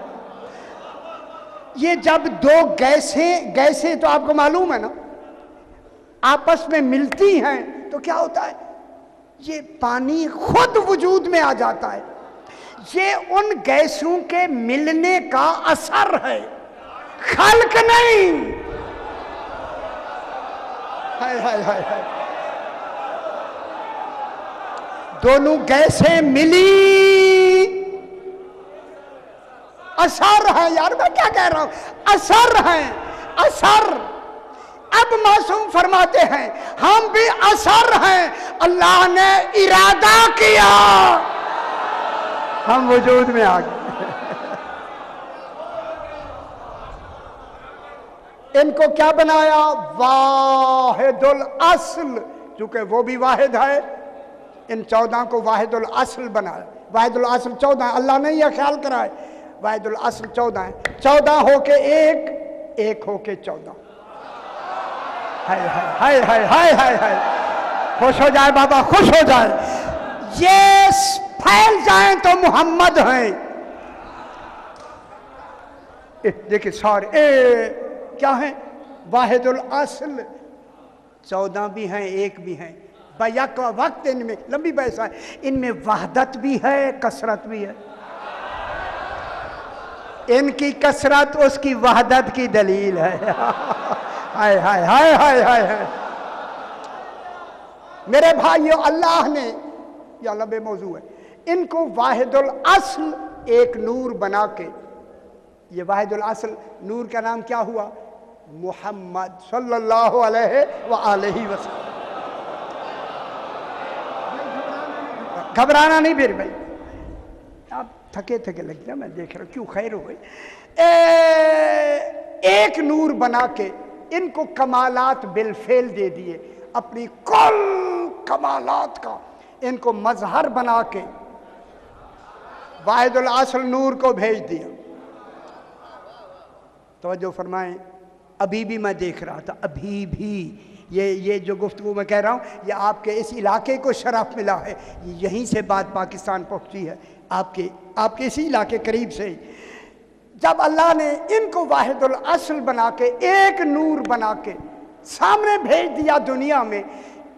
[SPEAKER 1] ये जब दो गैसें तो आपको मालूम है ना, आपस में मिलती हैं तो क्या होता है? ये पानी खुद वजूद में आ जाता है। ये उन गैसों के मिलने का असर है, खल्क नहीं। हाय हाय हाय हाय, दोनों गैसें मिली, असर है यार, मैं क्या कह रहा हूं, असर है, असर। अब मासूम फरमाते हैं हम भी असर हैं, अल्लाह ने इरादा किया, हम वजूद में आ गए। इनको क्या बनाया? वाहिदुल अस्ल, चूंकि वो भी वाहिद है, इन 14 को वाहिदुल अस्ल बनाया। वाहिदुल अस्ल 14, अल्लाह ने यह ख्याल करा है, वाहिदुल अस्ल 14 है। 14 होके एक, एक होके 14। हाय हाय हाय हाय हाय हाय, खुश हो जाए बाबा, खुश हो जाए। ये फैल जाए तो मोहम्मद हैं। देखिए सारे क्या है? वाहिदुल अस्ल 14 भी हैं, एक भी हैं, बैक वक्त इनमें लंबी बहस है, इनमें वहदत भी है, कसरत भी है। इनकी कसरत उसकी वहदत की दलील है। हाय हाय हाय हाय हाय हाय, मेरे भाइयों, अल्लाह ने, या लंबे मौजू है, इनको वाहिदुल अस्ल एक नूर बना के, ये वाहिदुल अस्ल नूर का नाम क्या हुआ? मुहम्मद सल्लल्लाहु अलैहि वसल्लम। घबराना नहीं फिर भाई, आप थके थके लगते हैं, मैं देख रहा हूं, क्यों खैर हो गई। एक नूर बना के इनको कमालात बिलफेल दे दिए, अपनी कुल कमालात का इनको मजहर बना के वाहिदुल अस्ल नूर को भेज दिया। तवज्जो फरमाएं, अभी भी मैं देख रहा था, अभी भी ये जो गुफ्तगू मैं कह रहा हूँ, ये आपके इस इलाके को शरफ मिला है, यहीं से बात पाकिस्तान पहुँची है, आपके इसी इलाके करीब से। जब अल्लाह ने इनको वाहिदुल असल बना के एक नूर बना के सामने भेज दिया दुनिया में,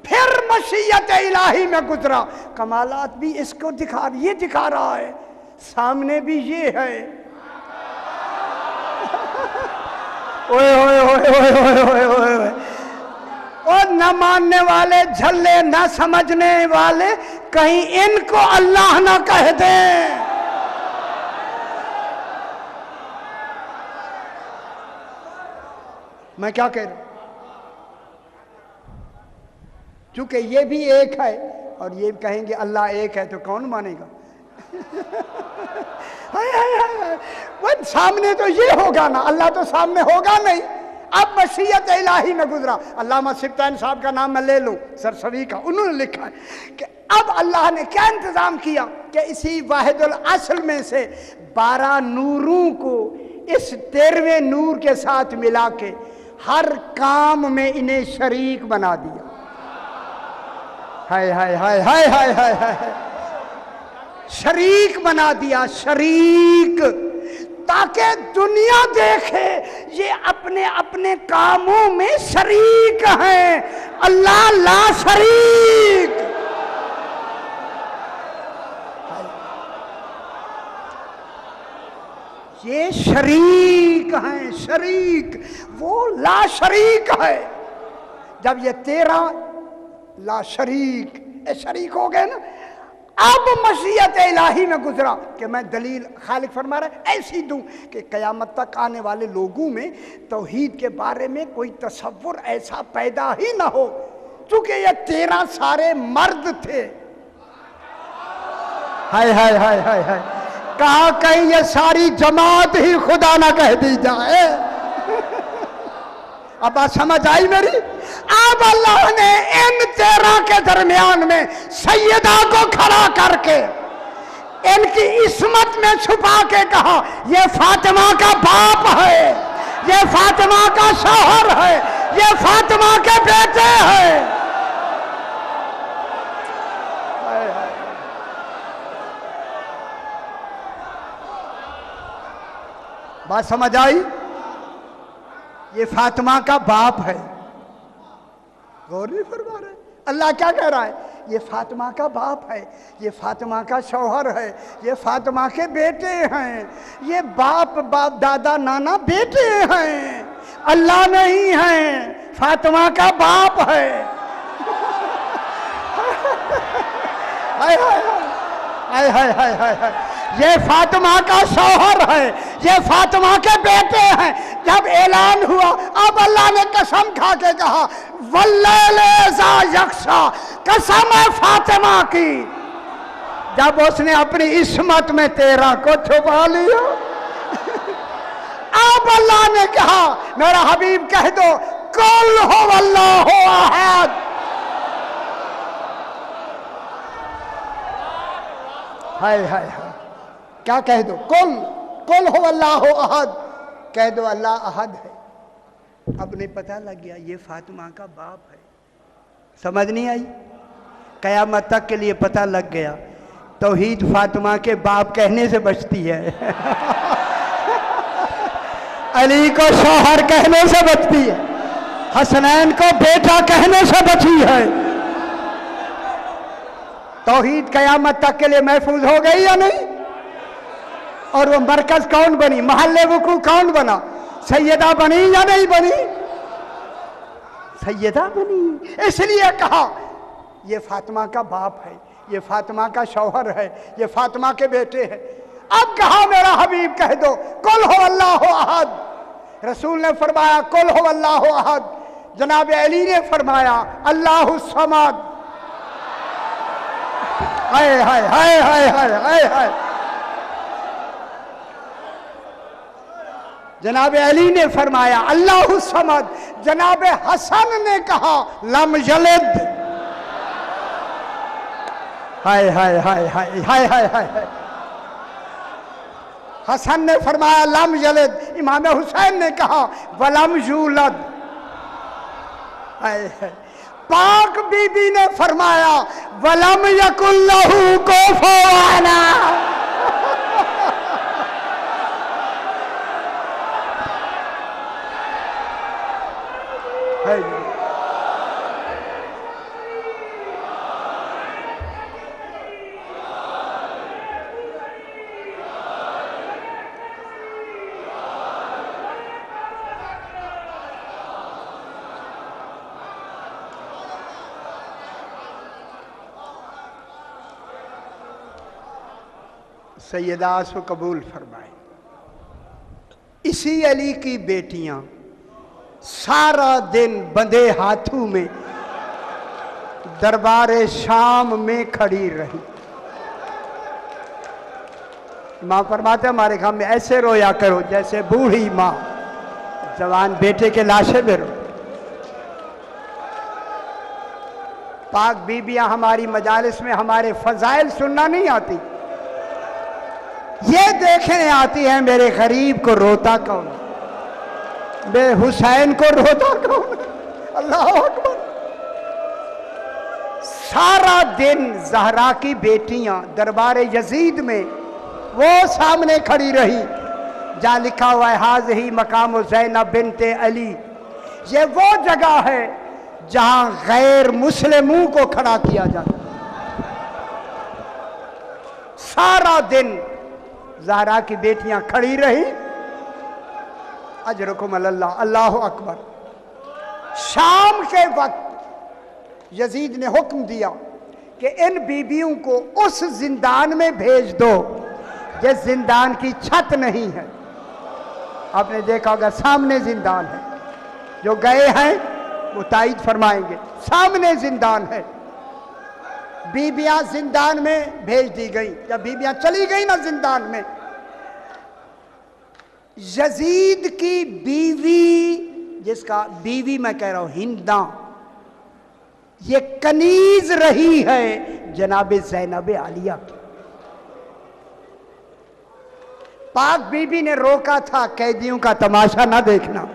[SPEAKER 1] फिर मशीयत इलाही में गुजरा। कमालात भी इसको दिखा रहा है, सामने भी ये है। ओए ओए ओए ओए ओए ओए ओए। और न मानने वाले झल्ले, न समझने वाले कहीं इनको अल्लाह ना कह दे। मैं क्या कह रहा हूं? चूंकि ये भी एक है और ये कहेंगे अल्लाह एक है, तो कौन मानेगा? वो सामने तो ये होगा ना, अल्लाह तो सामने होगा नहीं। अब मशीयत इलाही में गुजरा। अल्लामा सिब्तानी साहब का नाम मैं ले लूं, सरसवी का, उन्होंने लिखा है कि अब अल्लाह ने क्या इंतजाम किया कि इसी वाहिदुल असल में से 12 नूरों को इस 13वें नूर के साथ मिला के हर काम में इन्हें शरीक बना दिया। हाय हाय हाय हाय हाय हाय हाय, शरीक बना दिया, शरीक, ताकि दुनिया देखे ये अपने अपने कामों में शरीक हैं, अल्लाह ला शरीक। ये शरीक हैं, शरीक, वो ला शरीक है। जब ये 13 ला शरीक हो गए ना, अब मशीयत इलाही में गुजरा कि मैं दलील खालिक फरमा रहा है ऐसी दूं कि कयामत तक आने वाले लोगों में तौहीद के बारे में कोई तसव्वुर ऐसा पैदा ही ना हो, क्योंकि ये 13 सारे मर्द थे। हाय हाय हाय हाय हाय, कहा कहीं ये सारी जमात ही खुदा ना कह दी जाए। अब बात समझ आई मेरी? अब अल्लाह ने इन 13 के दरमियान में सैयदा को खड़ा करके इनकी इस्मत में छुपा के कहा, ये फातिमा का बाप है, ये फातिमा का शौहर है, ये फातिमा के बेटे हैं। बात समझ आई? ये फातिमा का बाप है। गौर नहीं फरमा रहे? अल्लाह क्या कह रहा है? ये फातिमा का बाप है, ये फातिमा का शौहर है, ये फातिमा के बेटे हैं। ये बाप दादा नाना बेटे हैं, अल्लाह नहीं है, फातिमा का बाप है। हाय हाय हाय हाय हाय हाय हाय, ये फातिमा का शौहर है, ये फातिमा के बेटे हैं। जब ऐलान हुआ, अब अल्लाह ने कसम खा के कहा, वल्लैले ज़ा यग़शा, कसम है फातिमा की। जब उसने अपनी इस्मत में 13 को छुपा लिया, अब अल्लाह ने कहा, मेरा हबीब कह दो, कुल हुवल्लाहु अहद। हाय हाय हाय, क्या कह दो? कुल हुवल्लाहु अहद, कह दो अल्लाह अहद है। अब नहीं पता लग गया ये फातिमा का बाप है। समझ नहीं आई? कयामत तक के लिए पता लग गया, तौहीद फातिमा के बाप कहने से बचती है। अली को शौहर कहने से बचती है, हसनैन को बेटा कहने से बची है। तौहीद कयामत तक के लिए महफूज हो गई या नहीं? और वो मरकज कौन बनी, महल्ले वुकू कौन बना? सैयदा बनी या नहीं बनी? सैयदा बनी। इसलिए कहा ये फातिमा का बाप है, ये फातिमा का शौहर है, ये फातिमा के बेटे हैं। अब कहा मेरा हबीब कह दो, कुल हुवल्लाहु अहद। रसूल ने फरमाया कुल हुवल्लाहु अहद। जनाब अली ने फरमाया अल्लाहु समद। हाय हाय हाय हाय हाय हाय हाय। जनाब अली ने फरमाया अल्लाहु समद। जनाब हसन ने कहा लम यलिद। हाय हाय हाय हाय हाय हाय हाय। हसन ने फरमाया लम यलिद। इमाम हुसैन ने कहा वलम यूलद। हाय हाय। पाक बीबी ने फरमाया वलम यकुल्लहु कुफुवन। सैयदा सो कबूल फरमाए। इसी अली की बेटियां सारा दिन बंधे हाथों में दरबारे शाम में खड़ी रही। माँ फरमाते हमारे घर में ऐसे रोया करो जैसे बूढ़ी माँ जवान बेटे के लाशे में रो। पाक बीबियां हमारी मजालिस में हमारे फजाइल सुनना नहीं आती, ये देखने आती है मेरे गरीब को रोता कौन, मेरे हुसैन को रोता कौन। अल्लाह अकबर। सारा दिन ज़हरा की बेटियां दरबार यजीद में वो सामने खड़ी रही जहाँ लिखा हुआ है हाज ही मकाम ज़ैनब बिनते अली। ये वो जगह है जहां गैर मुस्लिमों को खड़ा किया जाता। सारा दिन ज़हरा की बेटियां खड़ी रही। अजरकुम अल्लाह। अल्लाह अकबर। शाम के वक्त यजीद ने हुक्म दिया कि इन बीबियों को उस जिंदान में भेज दो जिस जिंदान की छत नहीं है। आपने देखा होगा सामने जिंदान है, जो गए हैं वो तायद फरमाएंगे, सामने जिंदान है। बीबियां जिंदान में भेज दी गई। जब बीबियां चली गई ना जिंदान में, यजीद की बीवी, जिसका बीवी मैं कह रहा हूं हिंदा, ये कनीज रही है जनाब ज़ैनब आलिया की। पाक बीबी ने रोका था कैदियों का तमाशा ना देखना,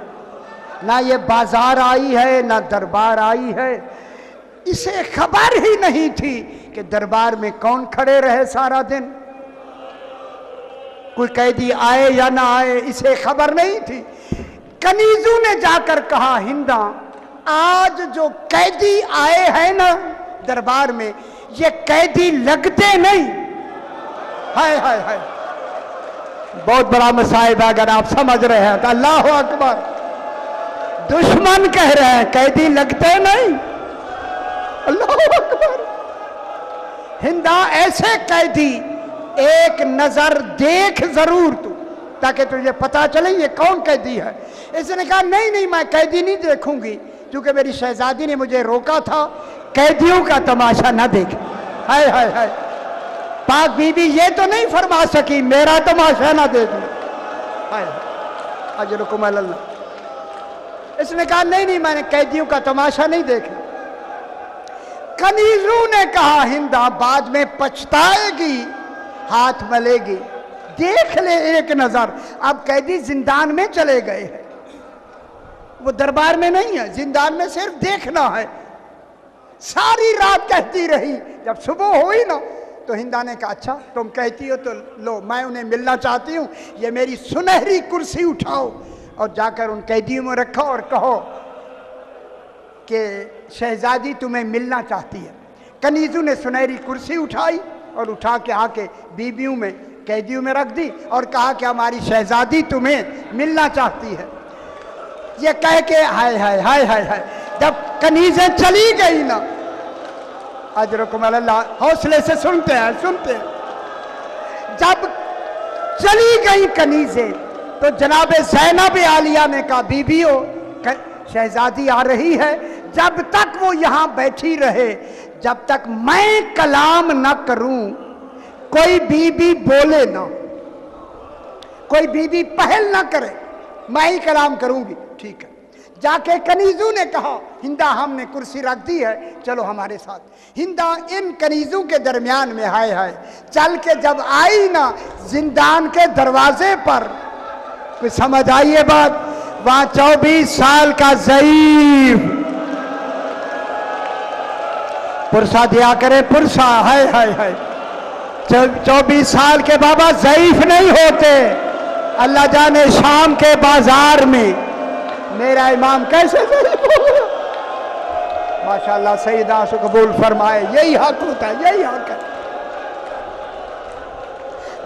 [SPEAKER 1] ना ये बाजार आई है ना दरबार आई है। इसे खबर ही नहीं थी कि दरबार में कौन खड़े रहे सारा दिन, कोई कैदी आए या ना आए, इसे खबर नहीं थी। कनीजों ने जाकर कहा हिंदा, आज जो कैदी आए हैं ना दरबार में, ये कैदी लगते नहीं। हाय हाय हाय, बहुत बड़ा मसाइब है अगर आप समझ रहे हैं तो। अल्लाह अकबर। दुश्मन कह रहे हैं कैदी लगते नहीं। अल्लाह अकबर। हिंदा, ऐसे कैदी एक नजर देख जरूर तू, ताकि तुझे पता चले ये कौन कैदी है। इसने कहा नहीं नहीं, मैं कैदी नहीं देखूंगी, क्योंकि मेरी शहजादी ने मुझे रोका था कैदियों का तमाशा ना देखे। हाय हाय हाय। पाक बीबी ये तो नहीं फरमा सकी मेरा तमाशा ना देखना। हाय अजरुकुम अल्लाह। इसने कहा नहीं नहीं, मैंने कैदियों का तमाशा नहीं देखा। कनीजों ने कहा हिंदा बाद में पछताएगी, हाथ मलेगी, देख ले एक नजर। अब कैदी जिंदान में चले गए हैं, वो दरबार में नहीं है, जिंदान में सिर्फ देखना है। सारी रात कहती रही। जब सुबह हुई ना तो हिंदा ने कहा अच्छा तुम कहती हो तो लो, मैं उन्हें मिलना चाहती हूँ, ये मेरी सुनहरी कुर्सी उठाओ और जाकर उन कैदियों में रखो और कहो कि शहजादी तुम्हें मिलना चाहती है। कनीजों ने सुनहरी कुर्सी उठाई और उठा के आके बीबियों में, कैदियों में रख दी और कहा कि हमारी शहजादी तुम्हें मिलना चाहती है। ये कह के हाय हाय हाय हाय हाय। जब कनीजें चली गई ना, अजरकुम अल्लाह, हौसले से सुनते हैं सुनते हैं। जब चली गई कनीजें तो जनाब ज़ैनब आलिया ने कहा बीबियों, शहजादी आ रही है, जब तक वो यहां बैठी रहे, जब तक मैं कलाम न करूं, कोई बीबी बोले ना, कोई बीबी पहल ना करे, मैं ही कलाम करूंगी। ठीक है। जाके कनीजों ने कहा हिंदा हमने कुर्सी रख दी है, चलो हमारे साथ। हिंदा इन कनीजों के दरमियान में हाय हाय चल के जब आई ना जिंदान के दरवाजे पर, कुछ समझ आई ये बात? वहां 24 साल का ज़ईफ, पुरसा दिया करे पुरसा, हाय हाय हाय। 24 साल के बाबा ज़ईफ नहीं होते। अल्लाह जाने शाम के बाजार में मेरा इमाम कैसे ज़ईफ हो गया। माशाअल्लाह, सईदा से कबूल फरमाए। यही हक होता है, यही हक है।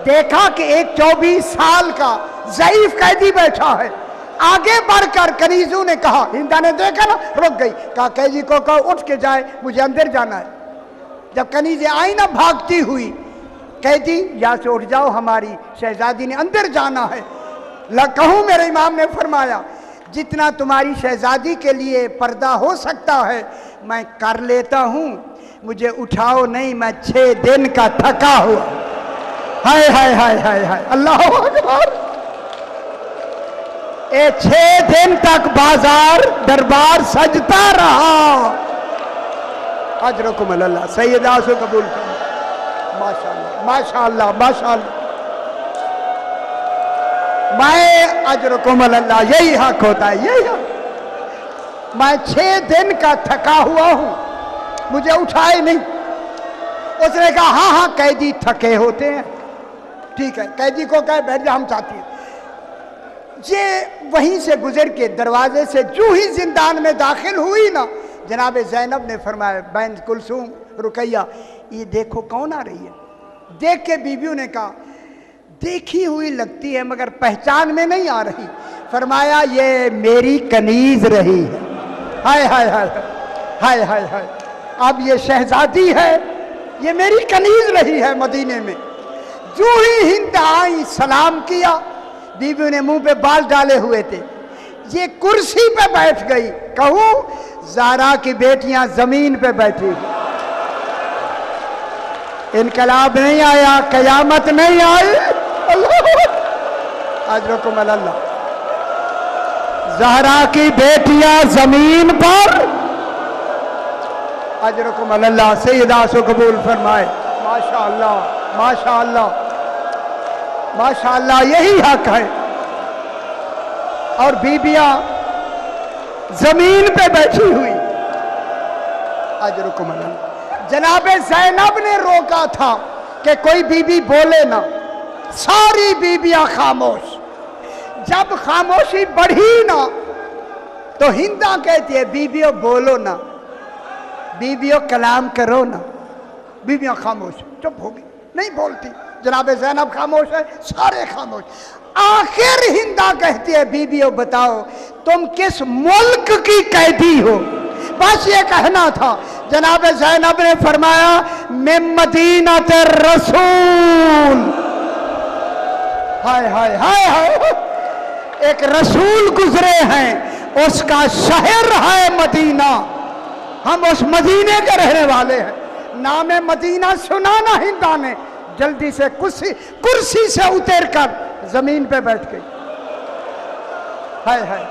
[SPEAKER 1] देखा कि एक 24 साल का ज़ईफ कैदी बैठा है। आगे बढ़कर कनीजों ने कहा, हिंदा ने देखा ना रुक गई, कहा कैदी को कहो उठ के जाए, मुझे अंदर जाना है। जब कनीजें आई ना भागती हुई कैदी यहाँ से उठ जाओ, हमारी शहजादी ने अंदर जाना है। कहूँ मेरे इमाम ने फरमाया जितना तुम्हारी शहजादी के लिए पर्दा हो सकता है मैं कर लेता हूँ, मुझे उठाओ नहीं, मैं 6 दिन का थका हुआ। हाय हाय हाय हाय हाय, अल्लाह अकबर। 6 दिन तक बाजार दरबार सजता रहा। अजरकुम अल्लाह, सैयदा से कबूल कर। माशाअल्लाह माशाअल्लाह माशाअल्लाह। मैं अजरकुम अल्लाह, यही हक होता है, यही हक। मैं 6 दिन का थका हुआ हूं, मुझे उठाए नहीं। उसने कहा हाँ हाँ कैदी थके होते हैं, ठीक है। कैदी को कहे बैठ जा, हम चाहती हैं। ये वहीं से गुजर के दरवाजे से जो ही जिंदान में दाखिल हुई ना, जनाब ज़ैनब ने फरमाया बैन कुलसूम रुकैया, ये देखो कौन आ रही है। देख के बीबियों ने कहा देखी हुई लगती है मगर पहचान में नहीं आ रही। फरमाया ये मेरी कनीज रही है। हाय हाय हाय हाय हाय हाय, अब ये शहजादी है, ये मेरी कनीज रही है मदीने में। जो ही हिंद आई सलाम किया, बीबियों ने मुंह पे बाल डाले हुए थे, ये कुर्सी पे बैठ गई। कहूं ज़ारा की बेटियां जमीन पे बैठी। इनकलाब नहीं आया, कयामत नहीं आई। अजरकुम अल्लाह। ज़हरा की बेटियां जमीन पर, अजरकुम अल्लाह, सैयदा से कबूल फरमाए। माशाअल्लाह माशाअल्लाह माशाअल्लाह, यही हक है। और बीबियां जमीन पे बैठी हुई। अजरकुम अल्लाह। जनाबे ज़ैनब ने रोका था कि कोई बीबी बोले ना, सारी बीबियां खामोश। जब खामोशी बढ़ी ना तो हिंदा कहती है बीबियों बोलो ना, बीबियों कलाम करो ना। बीबियां खामोश, चुप हो गई, नहीं बोलती। जनाबे ज़ैनब खामोश है, सारे खामोश। आखिर हिंदा कहती है बीबियों बताओ तुम किस मुल्क की कैदी हो, बस ये कहना था। जनाब ज़ैनब ने फरमाया मैं मदीना ते रसूल। हाय हाय हाय हाय, एक रसूल गुजरे हैं, उसका शहर है मदीना, हम उस मदीने के रहने वाले हैं। नाम मदीना सुना ना हिंदा ने, जल्दी से कुर्सी से उतर कर जमीन पे बैठ गई। हाय हाय।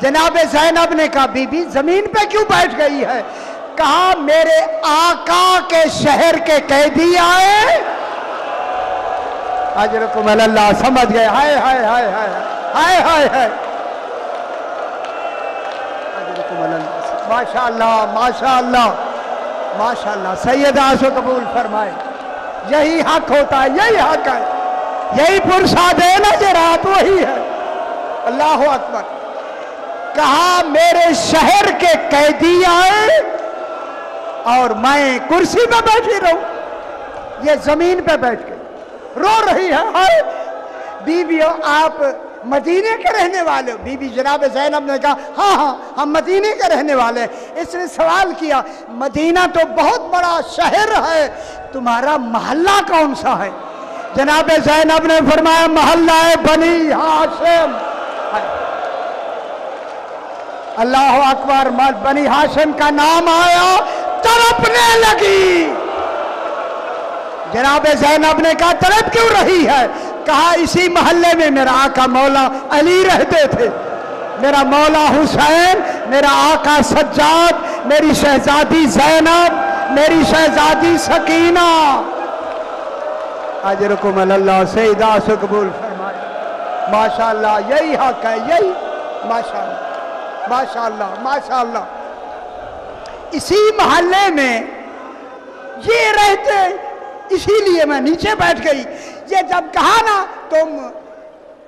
[SPEAKER 1] जनाब ज़ैनब ने कहा बीबी जमीन पे क्यों बैठ गई है। कहा मेरे आका के शहर के कैदी आए। अजरकुम अल्लाह, समझ गए। हाय हाय हाय हाय हाय हाय हाय। अजरकुम अल्लाह, माशाअल्लाह माशाअल्लाह माशाअल्लाह। सैयदा से कबूल फरमाए। यही हक होता है, यही हक है, यही फुर्सत है ना, ये रात वही है। अल्लाह अकबर। कहा मेरे शहर के कैदी आए और मैं कुर्सी पे बैठी रहूं। ये जमीन पे बैठ गई, रो रही है। हाय बीबियों आप मदीने के रहने वाले हो। बीबी जनाब ज़ैनब ने कहा हाँ हाँ हम मदीने के रहने वाले हैं। इसने सवाल किया मदीना तो बहुत बड़ा शहर है, तुम्हारा मोहल्ला कौन सा है। जनाब ज़ैनब ने फरमाया मोहल्ला है बनी हाशिम। अल्लाह अकबर। बनी हाशिम का नाम आया, तड़पने लगी। जनाब ज़ैनब ने कहा तड़प क्यों रही है। कहा इसी मोहल्ले में मेरा आका मौला अली रहते थे, मेरा मौला हुसैन, मेरा आका सज्जाद, मेरी शहजादी ज़ैनब, मेरी शहजादी सकीना। अजरकुम अल्लाह, सैयदा से कबूल फरमाए। माशाअल्लाह, यही हक है, यही। माशाअल्लाह माशाअल्लाह माशाअल्लाह। इसी मोहल्ले में ये रहते, इसीलिए मैं नीचे बैठ गई। ये जब कहा ना तुम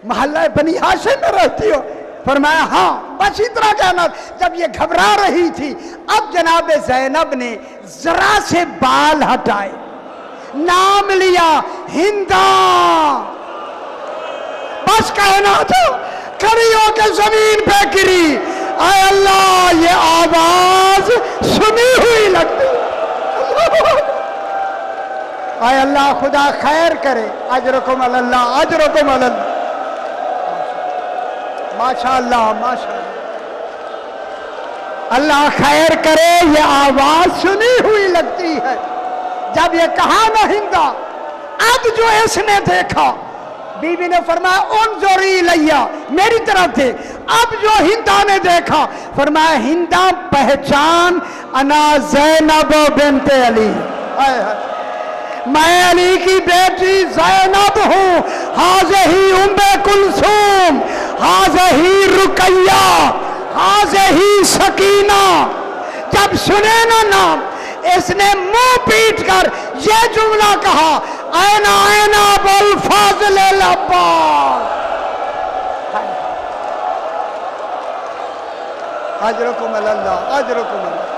[SPEAKER 1] मोहल्ला बनी हाशिम में रहती हो, फरमाया हाँ, बस इतना कहना। जब ये घबरा रही थी, अब जनाब ज़ैनब ने जरा से बाल हटाए, नाम लिया हिंदा। बस कहना था, खड़ी होकर जमीन पे गिरी। आय अल्लाह, ये आवाज सुनी हुई लगती। आय अल्लाह खुदा खैर करे। अजरकुम अल्लाह, अजरकुम अल्लाह। माशाअल्लाह माशाअल्लाह, अल्लाह खैर करे। ये आवाज सुनी हुई लगती है। जब ये कहा ना हिंदा, अब जो इसने देखा, बीवी ने फरमाया उन जोरी लैया, मेरी तरफ थे। अब जो हिंदा ने देखा, फरमाया हिंदा पहचान, अना ज़ैनब बिन्ते अली, मैं अली की बेटी ज़ैनब हूँ। हाज़ही उम्मे कुलसूम, हाज़ही रुकैया, हाज़ही सकीना। जब सुने ना नाम, इसने मुंह पीट कर यह जुमला कहा, ऐना ऐना अबुल फाज़िल अल अब्बास। अजरकुम अल्लाह, अजरकुम अल्लाह,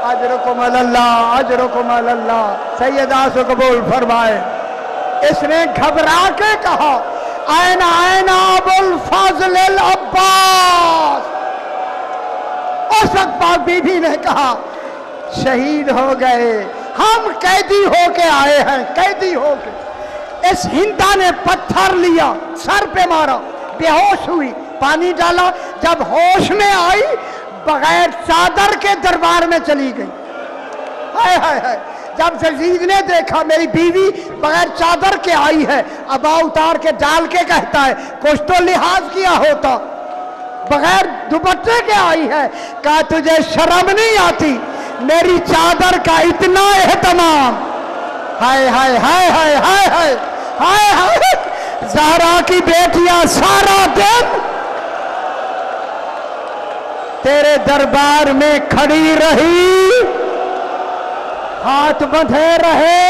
[SPEAKER 1] अजरकुम अल्लाह, अजरकुम अल्लाह। सैयदा से कबूल फरमाए। इसने घबरा के कहा, ऐना ऐना अबुल फाज़िल अल अब्बास। उस वक्त पाक बीबी ने कहा, शहीद हो गए, हम कैदी होके आए हैं, कैदी होके। इस हिंदा ने पत्थर लिया, सर पे मारा, बेहोश हुई, पानी डाला। जब होश में आई, बगैर चादर के दरबार में चली गई। हाय हाय हाय। जब यजीद ने देखा मेरी बीवी बगैर चादर के आई है, अबा उतार के डाल के कहता है, कुछ तो लिहाज किया होता, बगैर दुपट्टे के आई है। कहा तुझे शर्म नहीं आती, मेरी चादर का इतना एहतमाम। हाय हाय हाय हाय हाय हाय हाय हाय। ज़हरा की बेटियां सारा दिन तेरे दरबार में खड़ी रही, हाथ बंधे रहे,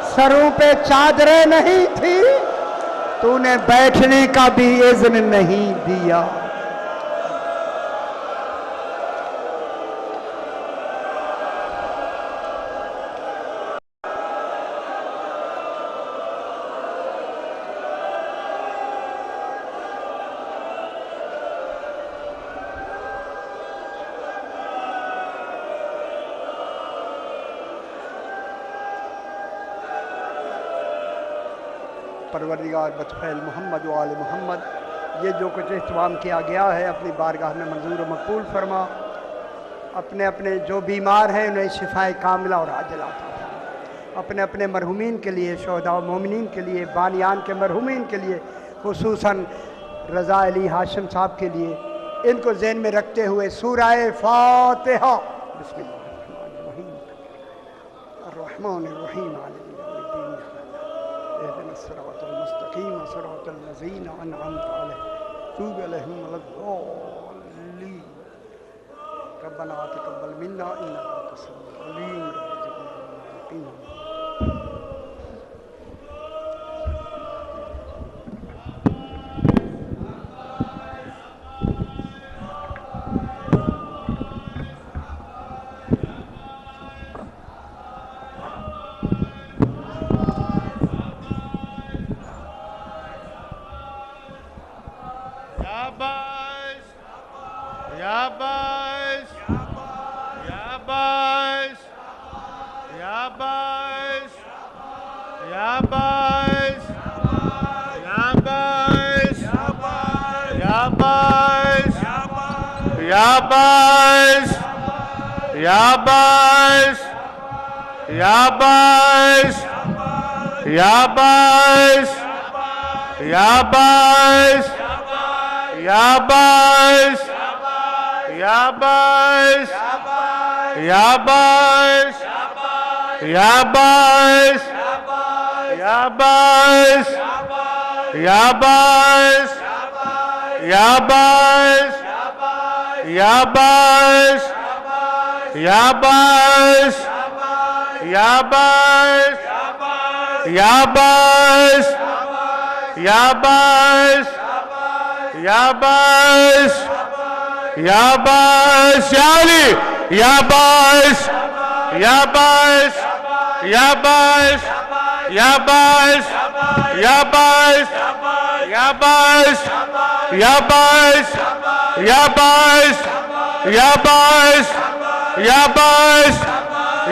[SPEAKER 1] सरों पे चादरें नहीं थी, तूने बैठने का भी इज़्न नहीं दिया। परवरदिगार बतफ़ैल मोहम्मद व आले मोहम्मद, ये जो कुछ इहतमाम किया गया है अपनी बारगाह में मंजूर व मकबूल फरमा। अपने अपने जो बीमार हैं उन्हें शिफाए कामिला और आजिला अता फरमा। अपने अपने मरहूमीन के लिए, शोहदा व मोमिनीन के लिए, बानियान के मरहूमीन के लिए, खुसूसन रज़ा अली हाशिम साहब के लिए, इनको ज़हन में रखते हुए सूरह फातिहा। बिस्मिल्लाहिर्रहमानिर्रहीम, अर्रहमानिर्रहीम, सिरातल मुस्तकीम, सिरातल लज़ीना अनअमत अलैहिम, वलद्दाल्लीन। रब्बना तक़ब्बल मिन्ना इन्नका अंतस समीउल अलीम।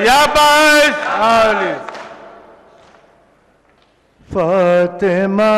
[SPEAKER 2] शाबाश।
[SPEAKER 3] फातिमा